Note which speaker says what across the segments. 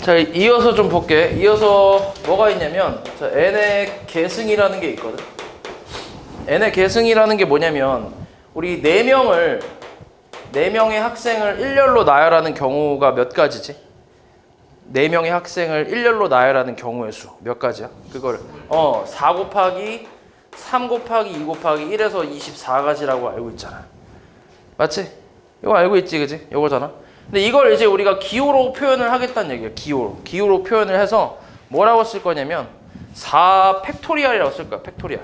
Speaker 1: 자, 이어서 좀 볼게. 이어서 뭐가 있냐면, 자, n의 계승이라는 게 있거든. n의 계승이라는 게 뭐냐면, 우리 4명의 학생을 일렬로 나열하는 경우가 몇 가지지? 4명의 학생을 일렬로 나열하는 경우의 수 몇 가지야? 그걸 4 곱하기 3 곱하기 2 곱하기 1에서 24가지라고 알고 있잖아. 맞지? 이거 알고 있지, 그지? 이거잖아. 근데 이걸 이제 우리가 기호로 표현을 하겠다는 얘기야. 기호로 표현을 해서 뭐라고 쓸 거냐면 4 팩토리얼이라고 쓸 거야. 팩토리얼.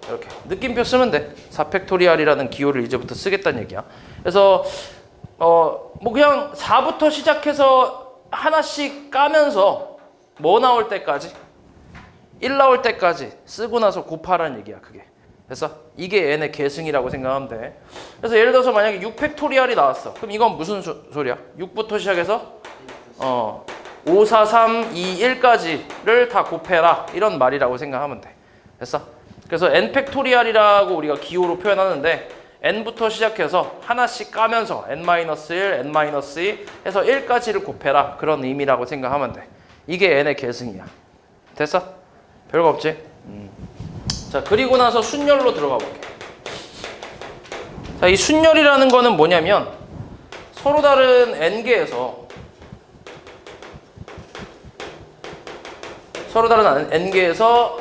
Speaker 1: 이렇게 느낌표 쓰면 돼. 4 팩토리얼이라는 기호를 이제부터 쓰겠다는 얘기야. 그래서 뭐 그냥 4부터 시작해서 하나씩 까면서 뭐 나올 때까지 1 나올 때까지 쓰고 나서 곱하라는 얘기야. 그게. 그래서 이게 n의 계승이라고 생각하면 돼. 그래서 예를 들어서 만약에 6 팩토리얼이 나왔어. 그럼 이건 무슨 소리야? 6부터 시작해서 5, 4, 3, 2, 1까지를 다 곱해라. 이런 말이라고 생각하면 돼. 됐어? 그래서 n 팩토리얼이라고 우리가 기호로 표현하는데 n부터 시작해서 하나씩 까면서 n-1, n-2 해서 1까지를 곱해라. 그런 의미라고 생각하면 돼. 이게 n의 계승이야. 됐어? 별거 없지? 자, 그리고 나서 순열로 들어가 볼게. 자, 이 순열이라는 거는 뭐냐면 서로 다른 n개에서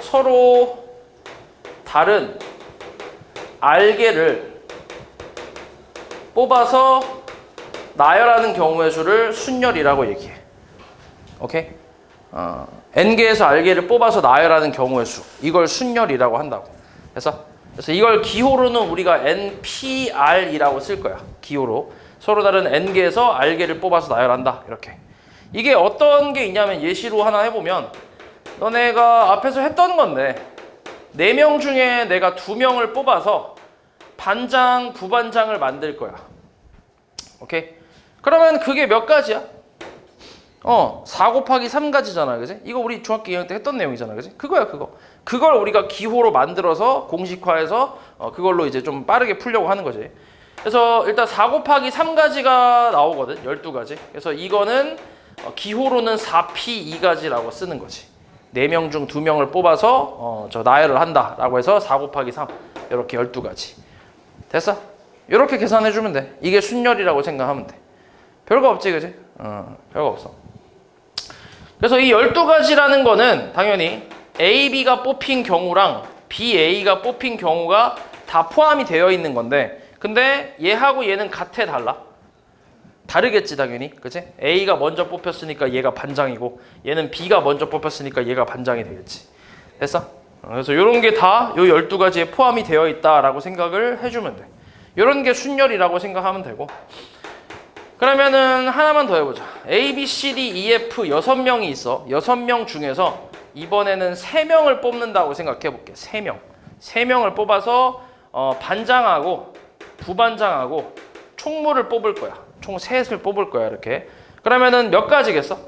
Speaker 1: 서로 다른 r개를 뽑아서 나열하는 경우의 수를 순열이라고 얘기해. 오케이? n개에서 r개를 뽑아서 나열하는 경우의 수, 이걸 순열이라고 한다고. 그래서 이걸 기호로는 우리가 npr이라고 쓸 거야. 기호로 서로 다른 n개에서 r개를 뽑아서 나열한다. 이렇게. 이게 어떤 게 있냐면 예시로 하나 해보면 너네가 앞에서 했던 건데 4명 중에 내가 2명을 뽑아서 반장, 부반장을 만들 거야. 오케이? 그러면 그게 몇 가지야? 4 곱하기 3가지잖아. 그지? 이거 우리 중학교 2학년 때 했던 내용이잖아. 그지? 그거야, 그거. 그걸 우리가 기호로 만들어서 공식화해서 그걸로 이제 좀 빠르게 풀려고 하는 거지. 그래서 일단 4 곱하기 3가지가 나오거든. 12가지. 그래서 이거는 기호로는 4p2가지라고 쓰는 거지. 4명 중 2명을 뽑아서 나열을 한다라고 해서 4 곱하기 3 이렇게 12가지. 됐어? 이렇게 계산해주면 돼. 이게 순열이라고 생각하면 돼. 별거 없지, 그지? 별거 없어. 그래서 이 12가지라는 거는 당연히 A, B가 뽑힌 경우랑 B, A가 뽑힌 경우가 다 포함이 되어 있는 건데 근데 얘하고 얘는 같아 달라? 다르겠지 당연히. 그치? A가 먼저 뽑혔으니까 얘가 반장이고 얘는 B가 먼저 뽑혔으니까 얘가 반장이 되겠지. 됐어? 그래서 이런 게 다 이 12가지에 포함이 되어 있다라고 생각을 해주면 돼. 이런 게 순열이라고 생각하면 되고 그러면은 하나만 더 해보자. A, B, C, D, E, F 6명이 있어. 6명 중에서 이번에는 3명을 뽑는다고 생각해볼게. 3명. 3명을 뽑아서 반장하고 부반장하고 총무를 뽑을 거야. 총 3을 뽑을 거야. 이렇게. 그러면은 몇 가지겠어?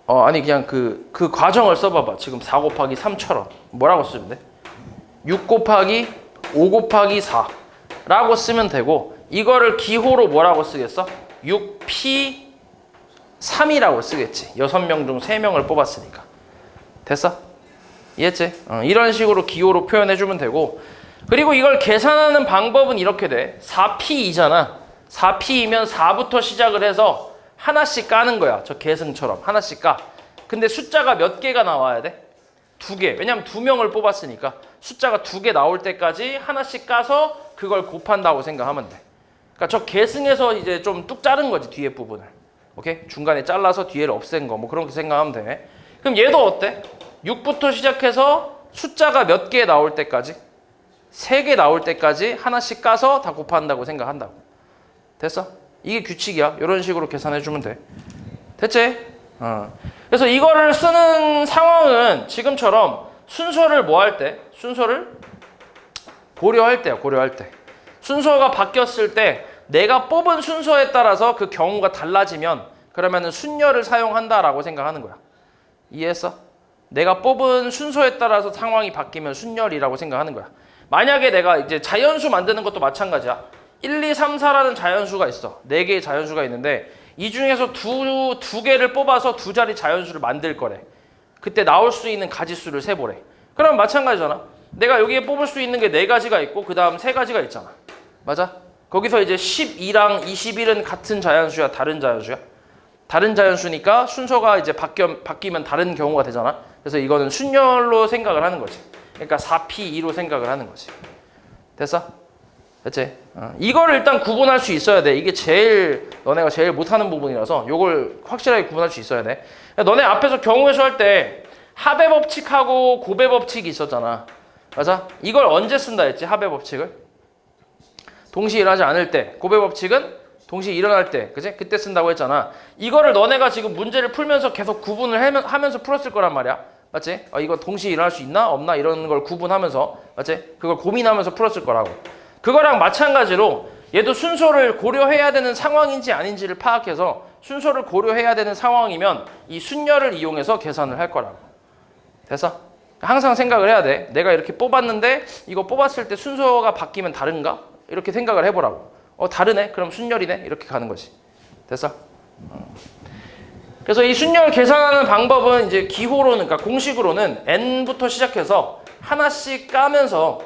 Speaker 1: 아니 그냥 그 과정을 써봐봐. 지금 4 곱하기 3처럼. 뭐라고 쓰면 돼? 6 곱하기 5 곱하기 4 라고 쓰면 되고 이거를 기호로 뭐라고 쓰겠어? 6p3이라고 쓰겠지. 6명 중 3명을 뽑았으니까. 됐어? 이해했지? 이런 식으로 기호로 표현해주면 되고 그리고 이걸 계산하는 방법은 이렇게 돼. 4p이잖아. 4p이면 4부터 시작을 해서 하나씩 까는 거야. 저 계승처럼 하나씩 까. 근데 숫자가 몇 개가 나와야 돼? 2개. 왜냐면 2명을 뽑았으니까 숫자가 2개 나올 때까지 하나씩 까서 그걸 곱한다고 생각하면 돼. 그러니까 저 계승에서 이제 좀 뚝 자른 거지 뒤에 부분을. 오케이? 중간에 잘라서 뒤에를 없앤 거 뭐 그런 거 생각하면 돼. 그럼 얘도 어때? 6부터 시작해서 숫자가 몇 개 나올 때까지 3개 나올 때까지 하나씩 까서 다 곱한다고 생각한다고. 됐어? 이게 규칙이야. 이런 식으로 계산해주면 돼. 됐지? 그래서 이거를 쓰는 상황은 지금처럼 순서를 뭐 할 때? 순서를 고려할 때야. 고려할 때. 순서가 바뀌었을 때 내가 뽑은 순서에 따라서 그 경우가 달라지면 그러면은 순열을 사용한다라고 생각하는 거야. 이해했어? 내가 뽑은 순서에 따라서 상황이 바뀌면 순열이라고 생각하는 거야. 만약에 내가 이제 자연수 만드는 것도 마찬가지야. 1, 2, 3, 4라는 자연수가 있어. 4개의 자연수가 있는데 이 중에서 두 개를 뽑아서 두 자리 자연수를 만들 거래. 그때 나올 수 있는 가지수를 세보래. 그럼 마찬가지잖아. 내가 여기에 뽑을 수 있는 게 4가지가 있고 그 다음 3가지가 있잖아. 맞아? 거기서 이제 12랑 21은 같은 자연수야, 다른 자연수야? 다른 자연수니까 순서가 이제 바뀌면 다른 경우가 되잖아. 그래서 이거는 순열로 생각을 하는 거지. 그러니까 4P2로 생각을 하는 거지. 됐어? 됐지? 이거를 일단 구분할 수 있어야 돼. 이게 너네가 제일 못하는 부분이라서 이걸 확실하게 구분할 수 있어야 돼. 너네 앞에서 경우의 수 할 때 합의 법칙하고 고배 법칙이 있었잖아. 맞아? 이걸 언제 쓴다 했지? 합의 법칙을? 동시에 일어나지 않을 때. 고배 법칙은 동시에 일어날 때. 그치? 그때 쓴다고 했잖아. 이거를 너네가 지금 문제를 풀면서 계속 구분을 하면서 풀었을 거란 말이야. 맞지? 이거 동시에 일어날 수 있나? 없나? 이런 걸 구분하면서. 맞지? 그걸 고민하면서 풀었을 거라고. 그거랑 마찬가지로 얘도 순서를 고려해야 되는 상황인지 아닌지를 파악해서 순서를 고려해야 되는 상황이면 이 순열을 이용해서 계산을 할 거라고. 됐어? 항상 생각을 해야 돼. 내가 이렇게 뽑았는데 이거 뽑았을 때 순서가 바뀌면 다른가? 이렇게 생각을 해보라고. 다르네? 그럼 순열이네? 이렇게 가는 거지. 됐어? 그래서 이 순열 계산하는 방법은 이제 기호로는, 그러니까 공식으로는 n부터 시작해서 하나씩 까면서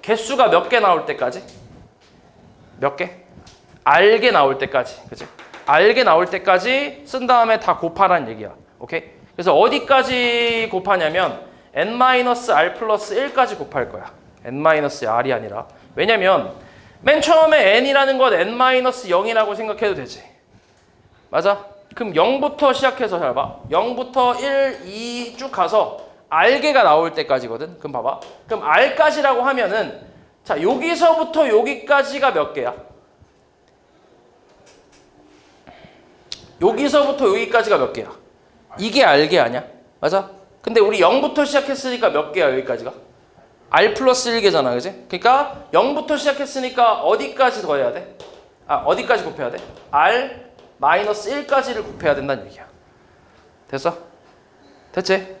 Speaker 1: 개수가 몇 개 나올 때까지? 몇 개? 알게 나올 때까지. 그치? 알게 나올 때까지 쓴 다음에 다 곱하라는 얘기야. 오케이? 그래서 어디까지 곱하냐면 n-r 플러스 1까지 곱할 거야. n-r이 아니라. 왜냐면 맨 처음에 n이라는 건 n-0이라고 생각해도 되지. 맞아? 그럼 0부터 시작해서 잘 봐. 0부터 1, 2 쭉 가서 R개가 나올 때까지거든. 그럼 봐봐. 그럼 R까지라고 하면은 자, 여기서부터 여기까지가 몇 개야? 여기서부터 여기까지가 몇 개야? 이게 R개 아니야? 맞아? 근데 우리 0부터 시작했으니까 몇 개야, 여기까지가? R 플러스 1개잖아, 그지? 그러니까 0부터 시작했으니까 어디까지 더해야 돼? 어디까지 곱해야 돼? R 마이너스 1까지를 곱해야 된다는 얘기야. 됐어? 됐지?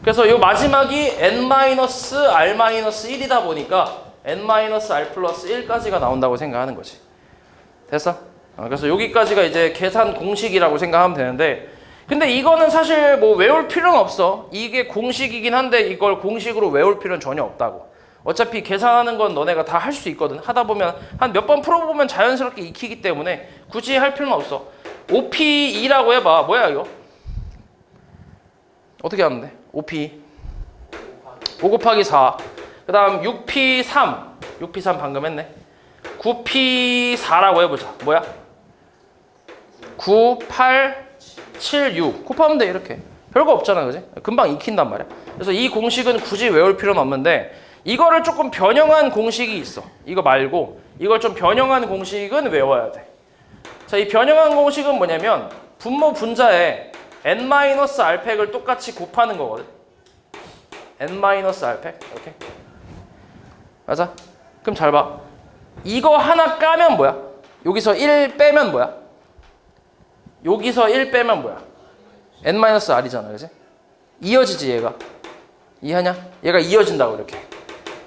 Speaker 1: 그래서 요 마지막이 n-r-1이다 보니까 n-r 플러스 1까지가 나온다고 생각하는 거지. 됐어? 그래서 여기까지가 이제 계산 공식이라고 생각하면 되는데, 근데 이거는 사실 뭐 외울 필요는 없어. 이게 공식이긴 한데 이걸 공식으로 외울 필요는 전혀 없다고. 어차피 계산하는 건 너네가 다 할 수 있거든. 하다 보면 한 몇 번 풀어보면 자연스럽게 익히기 때문에 굳이 할 필요는 없어. 5P2라고 해봐. 뭐야 이거? 어떻게 하는데? 5P 5 곱하기 4. 그 다음 6P3 6P3 방금 했네. 9P4라고 해보자. 뭐야? 9, 8, 7, 6 곱하면 돼. 이렇게 별거 없잖아, 그지? 금방 익힌단 말이야. 그래서 이 공식은 굳이 외울 필요는 없는데 이거를 조금 변형한 공식이 있어. 이거 말고 이걸 좀 변형한 공식은 외워야 돼. 자, 이 변형한 공식은 뭐냐면 분모 분자에 n-r팩을 똑같이 곱하는 거거든. n-r팩 이렇게. 맞아? 그럼 잘 봐. 이거 하나 까면 뭐야? 여기서 1 빼면 뭐야? 여기서 1 빼면 뭐야? n-r이잖아, 그지? 이어지지 얘가. 이해하냐? 얘가 이어진다고 이렇게.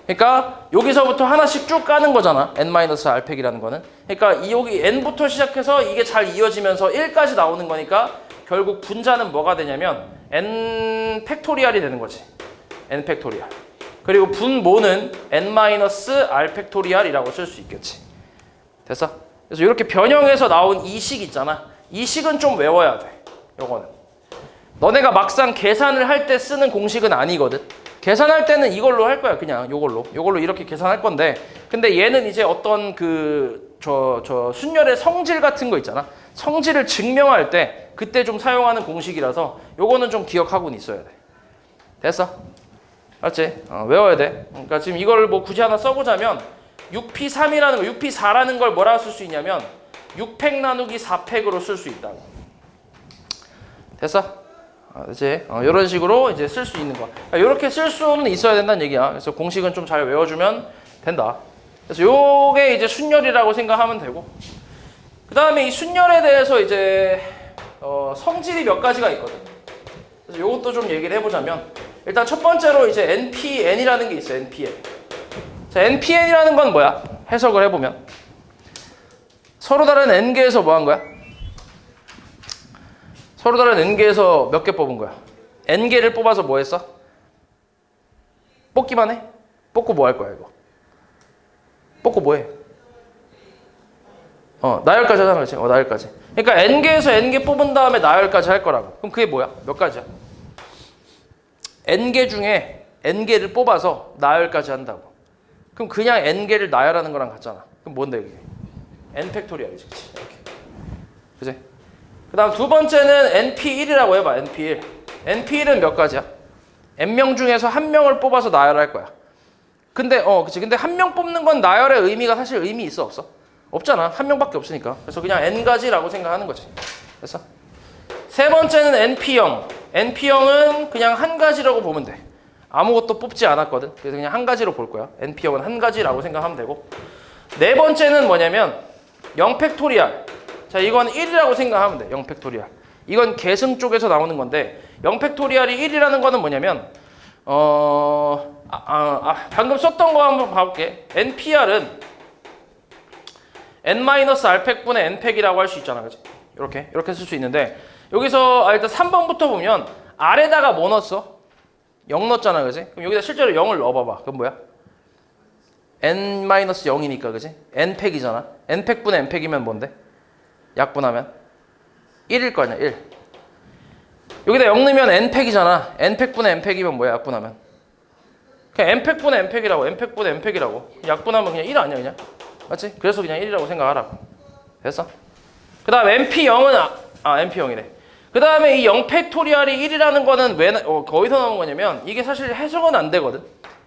Speaker 1: 그러니까 여기서부터 하나씩 쭉 까는 거잖아. n-r팩이라는 거는. 그러니까 여기 n부터 시작해서 이게 잘 이어지면서 1까지 나오는 거니까 결국 분자는 뭐가 되냐면 n 팩토리얼이 되는 거지. n 팩토리얼. 그리고 분모는 n-r 팩토리얼이라고 쓸 수 있겠지. 됐어? 그래서 이렇게 변형해서 나온 이 식 있잖아. 이 식은 좀 외워야 돼. 요거는. 너네가 막상 계산을 할 때 쓰는 공식은 아니거든. 계산할 때는 이걸로 할 거야. 그냥 요걸로 이렇게 계산할 건데, 근데 얘는 이제 어떤 순열의 성질 같은 거 있잖아. 성질을 증명할 때 그때 좀 사용하는 공식이라서 요거는 좀 기억하고는 있어야 돼. 됐어? 알았지? 외워야 돼. 그러니까 지금 이걸 뭐 굳이 하나 써보자면 6P3이라는 거, 6P4라는 걸 뭐라고 쓸 수 있냐면 6팩 나누기 4팩으로 쓸 수 있다고. 됐어? 그치? 이런 식으로 이제 쓸 수 있는 거. 그러니까 이렇게 쓸 수는 있어야 된다는 얘기야. 그래서 공식은 좀 잘 외워주면 된다. 그래서 요게 이제 순열이라고 생각하면 되고. 그 다음에 이 순열에 대해서 이제 성질이 몇 가지가 있거든. 그래서 요것도 좀 얘기를 해보자면, 일단 첫 번째로 이제 NPN이라는 게 있어요. NPN. 자, NPN이라는 건 뭐야? 해석을 해보면. 서로 다른 n개에서 뭐 한 거야? 서로 다른 n개에서 몇 개 뽑은 거야? n개를 뽑아서 뭐 했어? 뽑기만 해? 뽑고 뭐 할 거야 이거? 뽑고 뭐 해? 나열까지 하잖아, 그렇지? 나열까지. 그러니까 n개에서 n개 뽑은 다음에 나열까지 할 거라고. 그럼 그게 뭐야? 몇 가지야? n개 중에 n개를 뽑아서 나열까지 한다고. 그럼 그냥 n개를 나열하는 거랑 같잖아. 그럼 뭔데 이게? n 팩토리얼이지, 이렇게. 그지? 그 다음 두 번째는 np1이라고 해봐. np1. np1은 몇 가지야? n명 중에서 한 명을 뽑아서 나열할 거야. 근데 그치. 근데 한 명 뽑는 건 나열의 의미가 사실 의미 있어, 없어? 없잖아. 한 명밖에 없으니까. 그래서 그냥 n가지라고 생각하는 거지. 됐어? 세 번째는 np형. np형은 그냥 한 가지라고 보면 돼. 아무것도 뽑지 않았거든. 그래서 그냥 한 가지로 볼 거야. np형은 한 가지라고 생각하면 되고. 네 번째는 뭐냐면 0팩토리얼. 자, 이건 1이라고 생각하면 돼. 0팩토리얼. 이건 계승 쪽에서 나오는 건데 0팩토리얼이 1이라는 거는 뭐냐면 방금 썼던 거 한번 봐볼게. npr은 n-r팩분의 n팩이라고 할 수 있잖아. 그치? 이렇게 쓸 수 있는데 여기서 일단 3번부터 보면 R에다가 뭐 넣었어? 0 넣었잖아. 그치? 그럼 여기다 실제로 0을 넣어봐봐. 그럼 뭐야? n-0이니까 그치? n팩이잖아. n팩분의 n팩이면 뭔데? 약분하면 1일 거 아니야. 1. 여기다 0 넣으면 n팩이잖아. n팩분의 n팩이면 뭐야? 약분하면 그냥 n팩분의 n팩이라고. n팩분의 n팩이라고. 약분하면 그냥 1 아니야 그냥? 맞지? 그래서 그냥 1이라고 생각하라고. 됐어? 그 다음 np0은 np0이래. 그 다음에 이 0팩토리얼이 1이라는 거는 왜 거기서 나온 거냐면 이게 사실 해석은 안 되거든.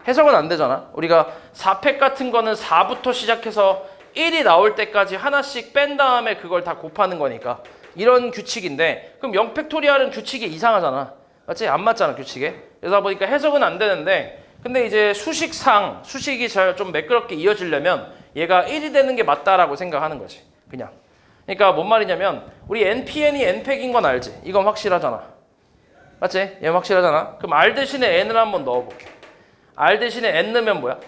Speaker 1: 해석은 안 되잖아. 우리가 4팩 같은 거는 4부터 시작해서 1이 나올 때까지 하나씩 뺀 다음에 그걸 다 곱하는 거니까 이런 규칙인데 그럼 0팩토리얼은 규칙이 이상하잖아. 맞지? 안 맞잖아 규칙에. 그러다 보니까 해석은 안 되는데 근데 이제 수식이 잘 좀 매끄럽게 이어지려면 얘가 1이 되는 게 맞다라고 생각하는 거지. 그냥. 그러니까 뭔 말이냐면 우리 npn이 n팩인 건 알지? 이건 확실하잖아. 맞지? 얘는 확실하잖아. 그럼 r 대신에 n을 한번 넣어볼게. r 대신에 n 넣으면 뭐야?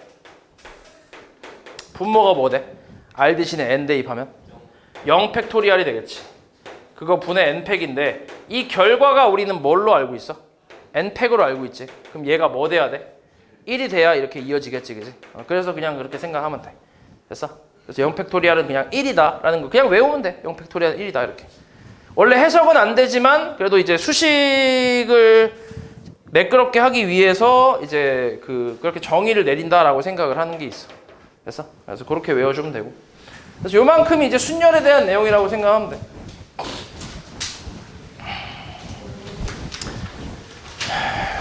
Speaker 1: 분모가 뭐 돼? r 대신에 n 대입하면 0 팩토리얼이 되겠지. 그거 분의 n팩인데 이 결과가 우리는 뭘로 알고 있어? n팩으로 알고 있지. 그럼 얘가 뭐 돼야 돼? 1이 돼야 이렇게 이어지겠지. 그지? 그래서 그냥 그렇게 생각하면 돼. 됐어? 그래서 0팩토리얼은 그냥 1이다 라는 거 그냥 외우면 돼. 0팩토리얼은 1이다 이렇게. 원래 해석은 안 되지만 그래도 이제 수식을 매끄럽게 하기 위해서 이제 그렇게 정의를 내린다라고 생각을 하는 게 있어. 됐어? 그래서 그렇게 외워주면 되고. 그래서 요만큼이 이제 순열에 대한 내용이라고 생각하면 돼.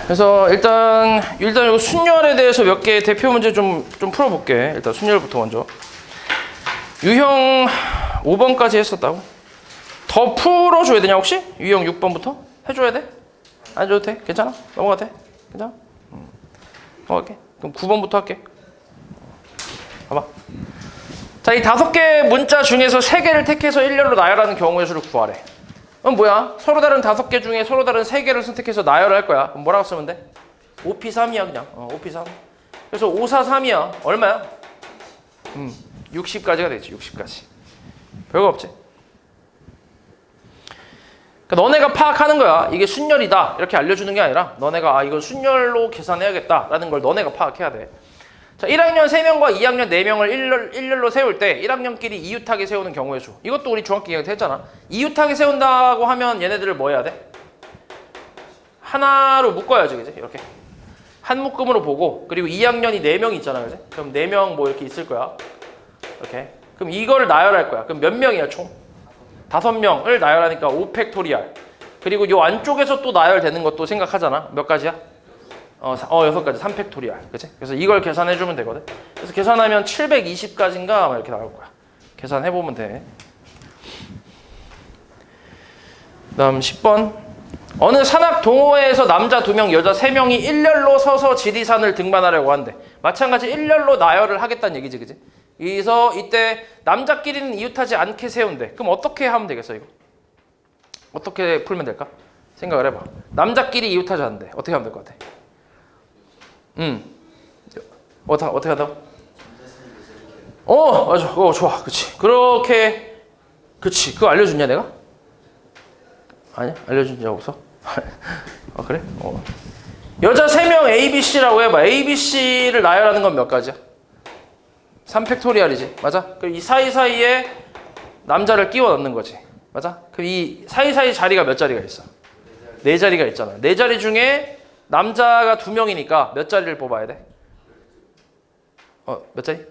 Speaker 1: 그래서 일단 이거 순열에 대해서 몇 개 대표 문제 좀 풀어볼게. 일단 순열부터 먼저. 유형 5번까지 했었다고? 더 풀어줘야 되냐 혹시? 유형 6번부터? 해줘야 돼? 안 해줘도 돼? 괜찮아? 넘어가도 돼? 괜찮아? 넘어갈게. 그럼 9번부터 할게. 봐봐. 자, 이 5개 문자 중에서 3개를 택해서 일렬로 나열하는 경우의 수를 구하래. 그럼 뭐야? 서로 다른 5개 중에 서로 다른 3개를 선택해서 나열을 할 거야. 그럼 뭐라고 쓰면 돼? 5p3이야 그냥. 5p3. 그래서 5, 4, 3이야. 얼마야? 60까지가 되지. 60까지. 별거 없지. 그러니까 너네가 파악하는 거야. 이게 순열이다. 이렇게 알려주는 게 아니라 너네가 이건 순열로 계산해야겠다라는 걸 너네가 파악해야 돼. 자, 1학년 3명과 2학년 4명을 일렬로 세울 때 1학년끼리 이웃하게 세우는 경우의 수. 이것도 우리 중학교 기간에 했잖아. 이웃하게 세운다고 하면 얘네들을 뭐 해야 돼? 하나로 묶어야지. 그지? 이렇게. 한 묶음으로 보고 그리고 2학년이 4명 있잖아. 그지? 그럼 4명 뭐 이렇게 있을 거야. 이렇게. 그럼 이거를 나열할 거야. 그럼 몇 명이야 총? 5명을 나열하니까 5팩토리얼. 그리고 요 안쪽에서 또 나열되는 것도 생각하잖아. 몇 가지야? 6가지. 3팩토리얼. 그치? 그래서 이걸 계산해주면 되거든. 그래서 계산하면 720까지인가 이렇게 나올 거야. 계산해보면 돼. 그 다음 10번. 어느 산악 동호회에서 남자 2명, 여자 3명이 일렬로 서서 지리산을 등반하려고 한대. 마찬가지 일렬로 나열을 하겠다는 얘기지. 그치? 그래서 이때 남자끼리는 이웃하지 않게 세운대. 그럼 어떻게 하면 되겠어 이거? 어떻게 풀면 될까? 생각을 해봐. 남자끼리 이웃하지 않는데 어떻게 하면 될 것 같아? 어떻게 한다고? 맞아. 좋아. 그치. 그렇게 그치. 그거 알려줬냐 내가? 아니야? 알려준 적 없어? 아 그래? 여자 3명 ABC라고 해봐. ABC를 나열하는 건 몇 가지야? 3팩토리얼이지. 맞아? 그럼 이 사이사이에 남자를 끼워 넣는 거지. 맞아? 그럼 이 사이사이 자리가 몇 자리가 있어? 4자리가 있잖아. 4자리 중에 남자가 2명이니까 몇 자리를 뽑아야 돼? 몇 자리?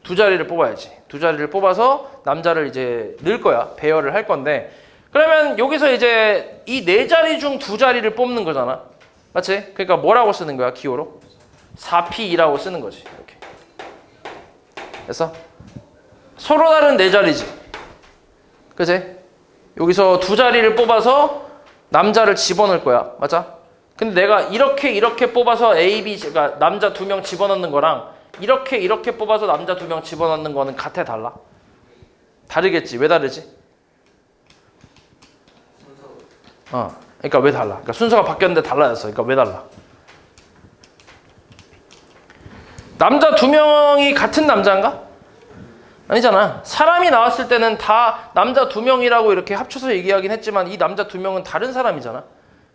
Speaker 1: 2자리를 뽑아야지. 2자리를 뽑아서 남자를 이제 넣을 거야. 배열을 할 건데, 그러면 여기서 이제 이 4자리 중 2자리를 뽑는 거잖아. 맞지? 그러니까 뭐라고 쓰는 거야? 기호로? 4P2라고 쓰는 거지. 이렇게. 됐어? 서로 다른 4자리지. 그치? 여기서 2자리를 뽑아서 남자를 집어넣을 거야. 맞아? 근데 내가 이렇게 뽑아서 A, B, 그러니까 남자 2명 집어넣는 거랑 이렇게 뽑아서 남자 2명 집어넣는 거는 같아, 달라? 다르겠지. 왜 다르지? 그러니까 왜 달라? 그러니까 순서가 바뀌었는데 달라졌어. 그러니까 왜 달라? 남자 2명이 같은 남자인가? 아니잖아. 사람이 나왔을 때는 다 남자 2명이라고 이렇게 합쳐서 얘기하긴 했지만 이 남자 2명은 다른 사람이잖아.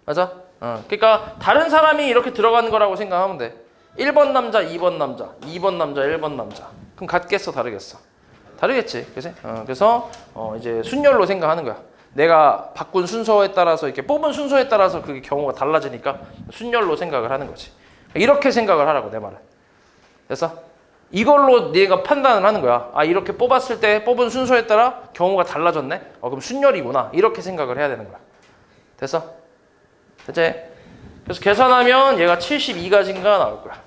Speaker 1: 맞아? 그러니까 다른 사람이 이렇게 들어가는 거라고 생각하면 돼. 1번 남자, 2번 남자, 2번 남자, 1번 남자. 그럼 같겠어, 다르겠어? 다르겠지. 그치? 그래서 이제 순열로 생각하는 거야. 내가 바꾼 순서에 따라서 이렇게 뽑은 순서에 따라서 그게 경우가 달라지니까 순열로 생각을 하는 거지. 이렇게 생각을 하라고, 내 말은. 됐어? 이걸로 네가 판단을 하는 거야. 아, 이렇게 뽑았을 때 뽑은 순서에 따라 경우가 달라졌네? 그럼 순열이구나. 이렇게 생각을 해야 되는 거야. 됐어? 됐지? 그래서 계산하면 얘가 72가지인가 나올 거야.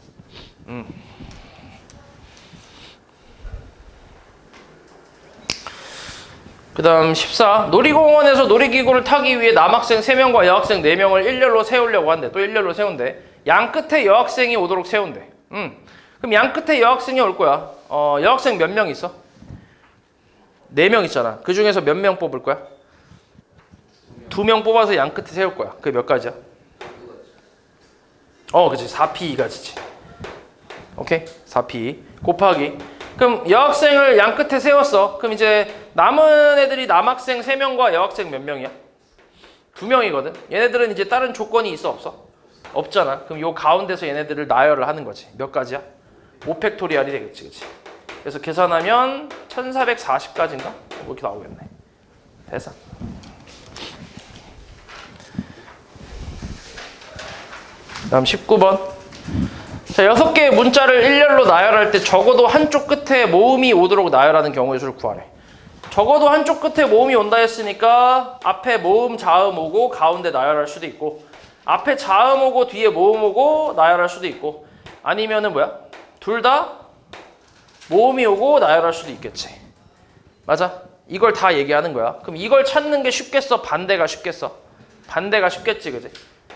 Speaker 1: 그 다음 14. 놀이공원에서 놀이기구를 타기 위해 남학생 3명과 여학생 4명을 일렬로 세우려고 한대. 또 일렬로 세운대. 양 끝에 여학생이 오도록 세운대. 그럼 양 끝에 여학생이 올 거야. 여학생 몇 명 있어? 4명 있잖아. 그 중에서 몇 명 뽑을 거야? 2명 뽑아서 양 끝에 세울 거야. 그게 몇 가지야? 그치. 4P2가지지. 오케이? 4P 곱하기. 그럼 여학생을 양 끝에 세웠어. 그럼 이제 남은 애들이 남학생 3명과 여학생 몇 명이야? 2명이거든. 얘네들은 이제 다른 조건이 있어, 없어? 없잖아. 그럼 요 가운데서 얘네들을 나열을 하는 거지. 몇 가지야? 5팩토리얼이 되겠지. 그치? 그래서 계산하면 1440가지인가? 뭐 이렇게 나오겠네. 됐어. 다음 19번. 자, 6개의 문자를 일렬로 나열할 때 적어도 한쪽 끝에 모음이 오도록 나열하는 경우의 수를 구하래. 적어도 한쪽 끝에 모음이 온다 했으니까 앞에 모음, 자음 오고 가운데 나열할 수도 있고, 앞에 자음 오고 뒤에 모음 오고 나열할 수도 있고, 아니면은 뭐야? 둘 다 모음이 오고 나열할 수도 있겠지. 맞아? 이걸 다 얘기하는 거야. 그럼 이걸 찾는 게 쉽겠어? 반대가 쉽겠어? 반대가 쉽겠지, 그지?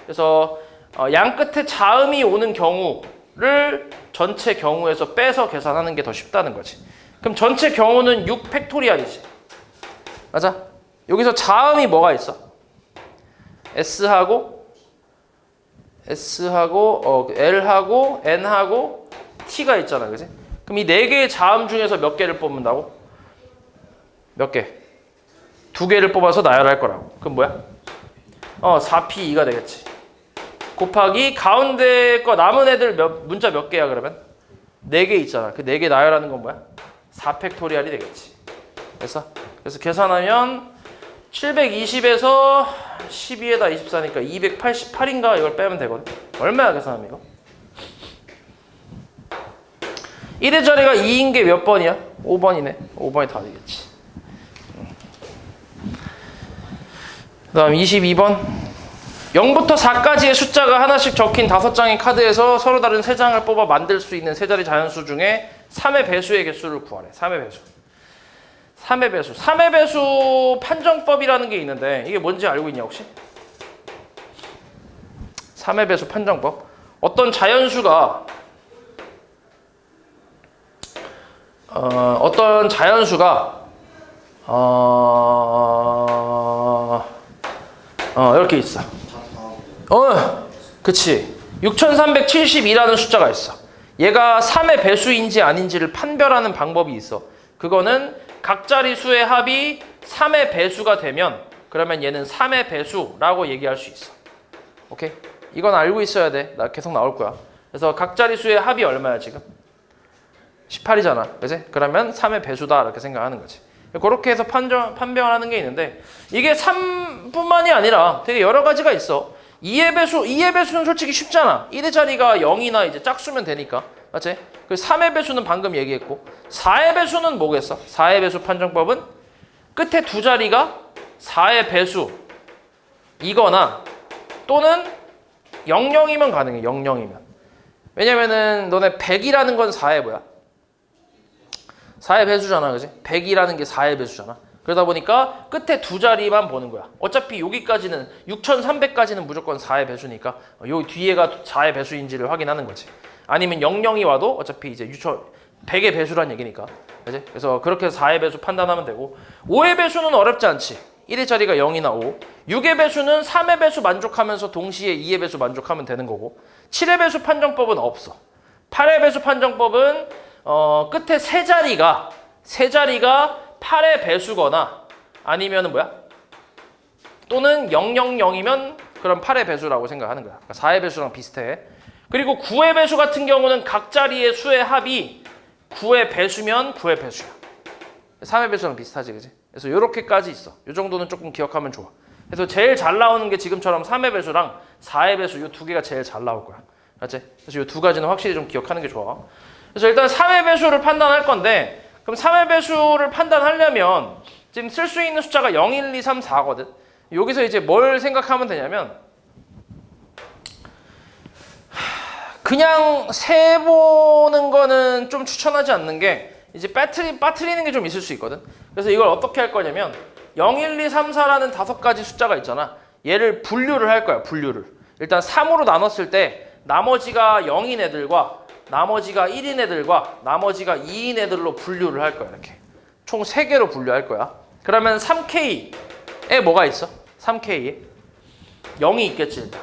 Speaker 1: 그래서 양 끝에 자음이 오는 경우를 전체 경우에서 빼서 계산하는 게 더 쉽다는 거지. 그럼 전체 경우는 6팩토리얼이지. 맞아? 여기서 자음이 뭐가 있어? S하고 L하고 N하고 T가 있잖아. 그지? 그럼 이 4개의 자음 중에서 몇 개를 뽑는다고? 몇 개? 2개를 뽑아서 나열할 거라고. 그럼 뭐야? 4P2가 되겠지. 곱하기 가운데 거 남은 애들 문자 몇 개야 그러면? 4개 있잖아. 그 4개 나열하는 건 뭐야? 4팩토리얼이 되겠지. 그래서 계산하면 720에서 12에다 24니까 288인가 이걸 빼면 되거든. 얼마야 계산하면 이거? 1의 자리가 2인 게 몇 번이야? 5번이네. 5번이 다 되겠지. 그 다음 22번. 0부터 4까지의 숫자가 하나씩 적힌 5장의 카드에서 서로 다른 3장을 뽑아 만들 수 있는 3자리 자연수 중에 3의 배수의 개수를 구하래. 3의 배수. 3의 배수. 3의 배수 판정법이라는 게 있는데 이게 뭔지 알고 있냐 혹시? 3의 배수 판정법. 어떤 자연수가 이렇게 있어. 그치. 6372라는 숫자가 있어. 얘가 3의 배수인지 아닌지를 판별하는 방법이 있어. 그거는 각 자리 수의 합이 3의 배수가 되면 그러면 얘는 3의 배수라고 얘기할 수 있어. 오케이? 이건 알고 있어야 돼. 나 계속 나올 거야. 그래서 각 자릿수의 합이 얼마야 지금? 18이잖아. 그지? 그러면 3의 배수다 이렇게 생각하는 거지. 그렇게 해서 판별을 하는 게 있는데 이게 3뿐만이 아니라 되게 여러 가지가 있어. 2의 배수는 솔직히 쉽잖아. 1의 자리가 0이나 이제 짝수면 되니까. 맞지? 그 3의 배수는 방금 얘기했고 4의 배수는 뭐겠어? 4의 배수 판정법은 끝에 두 자리가 4의 배수이거나 또는 00이면 가능해. 00이면. 왜냐면은 너네 100이라는 건 4의 뭐야? 4의 배수잖아. 그지? 100이라는 게 4의 배수잖아. 그러다 보니까 끝에 두 자리만 보는 거야. 어차피 여기까지는 6300까지는 무조건 4의 배수니까 여기 뒤에가 4의 배수인지를 확인하는 거지. 아니면 00이 와도 어차피 이제 100의 배수란 얘기니까. 그지? 그래서 그렇게 해서 4의 배수 판단하면 되고 5의 배수는 어렵지 않지. 1의 자리가 0이나 5. 6의 배수는 3의 배수 만족하면서 동시에 2의 배수 만족하면 되는 거고 7의 배수 판정법은 없어. 8의 배수 판정법은 끝에 세 자리가 8의 배수거나 아니면은 뭐야? 또는 000이면 그럼 8의 배수라고 생각하는 거야. 그러니까 4의 배수랑 비슷해. 그리고 9의 배수 같은 경우는 각 자리의 수의 합이 9의 배수면 9의 배수야. 3의 배수랑 비슷하지, 그지? 그래서 이렇게까지 있어. 이 정도는 조금 기억하면 좋아. 그래서 제일 잘 나오는 게 지금처럼 3의 배수랑 4의 배수 이 두 개가 제일 잘 나올 거야. 맞지? 그래서 이 두 가지는 확실히 좀 기억하는 게 좋아. 그래서 일단 3의 배수를 판단할 건데 그럼 3의 배수를 판단하려면 지금 쓸 수 있는 숫자가 0, 1, 2, 3, 4거든. 여기서 이제 뭘 생각하면 되냐면 그냥 세보는 거는 좀 추천하지 않는 게 이제 빠뜨리는 게 좀 있을 수 있거든. 그래서 이걸 어떻게 할 거냐면 0, 1, 2, 3, 4라는 5가지 숫자가 있잖아. 얘를 분류를 할 거야. 분류를. 일단 3으로 나눴을 때 나머지가 0인 애들과 나머지가 1인 애들과 나머지가 2인 애들로 분류를 할 거야. 이렇게. 총 3개로 분류할 거야. 그러면 3K에 뭐가 있어? 3K에 0이 있겠지 일단.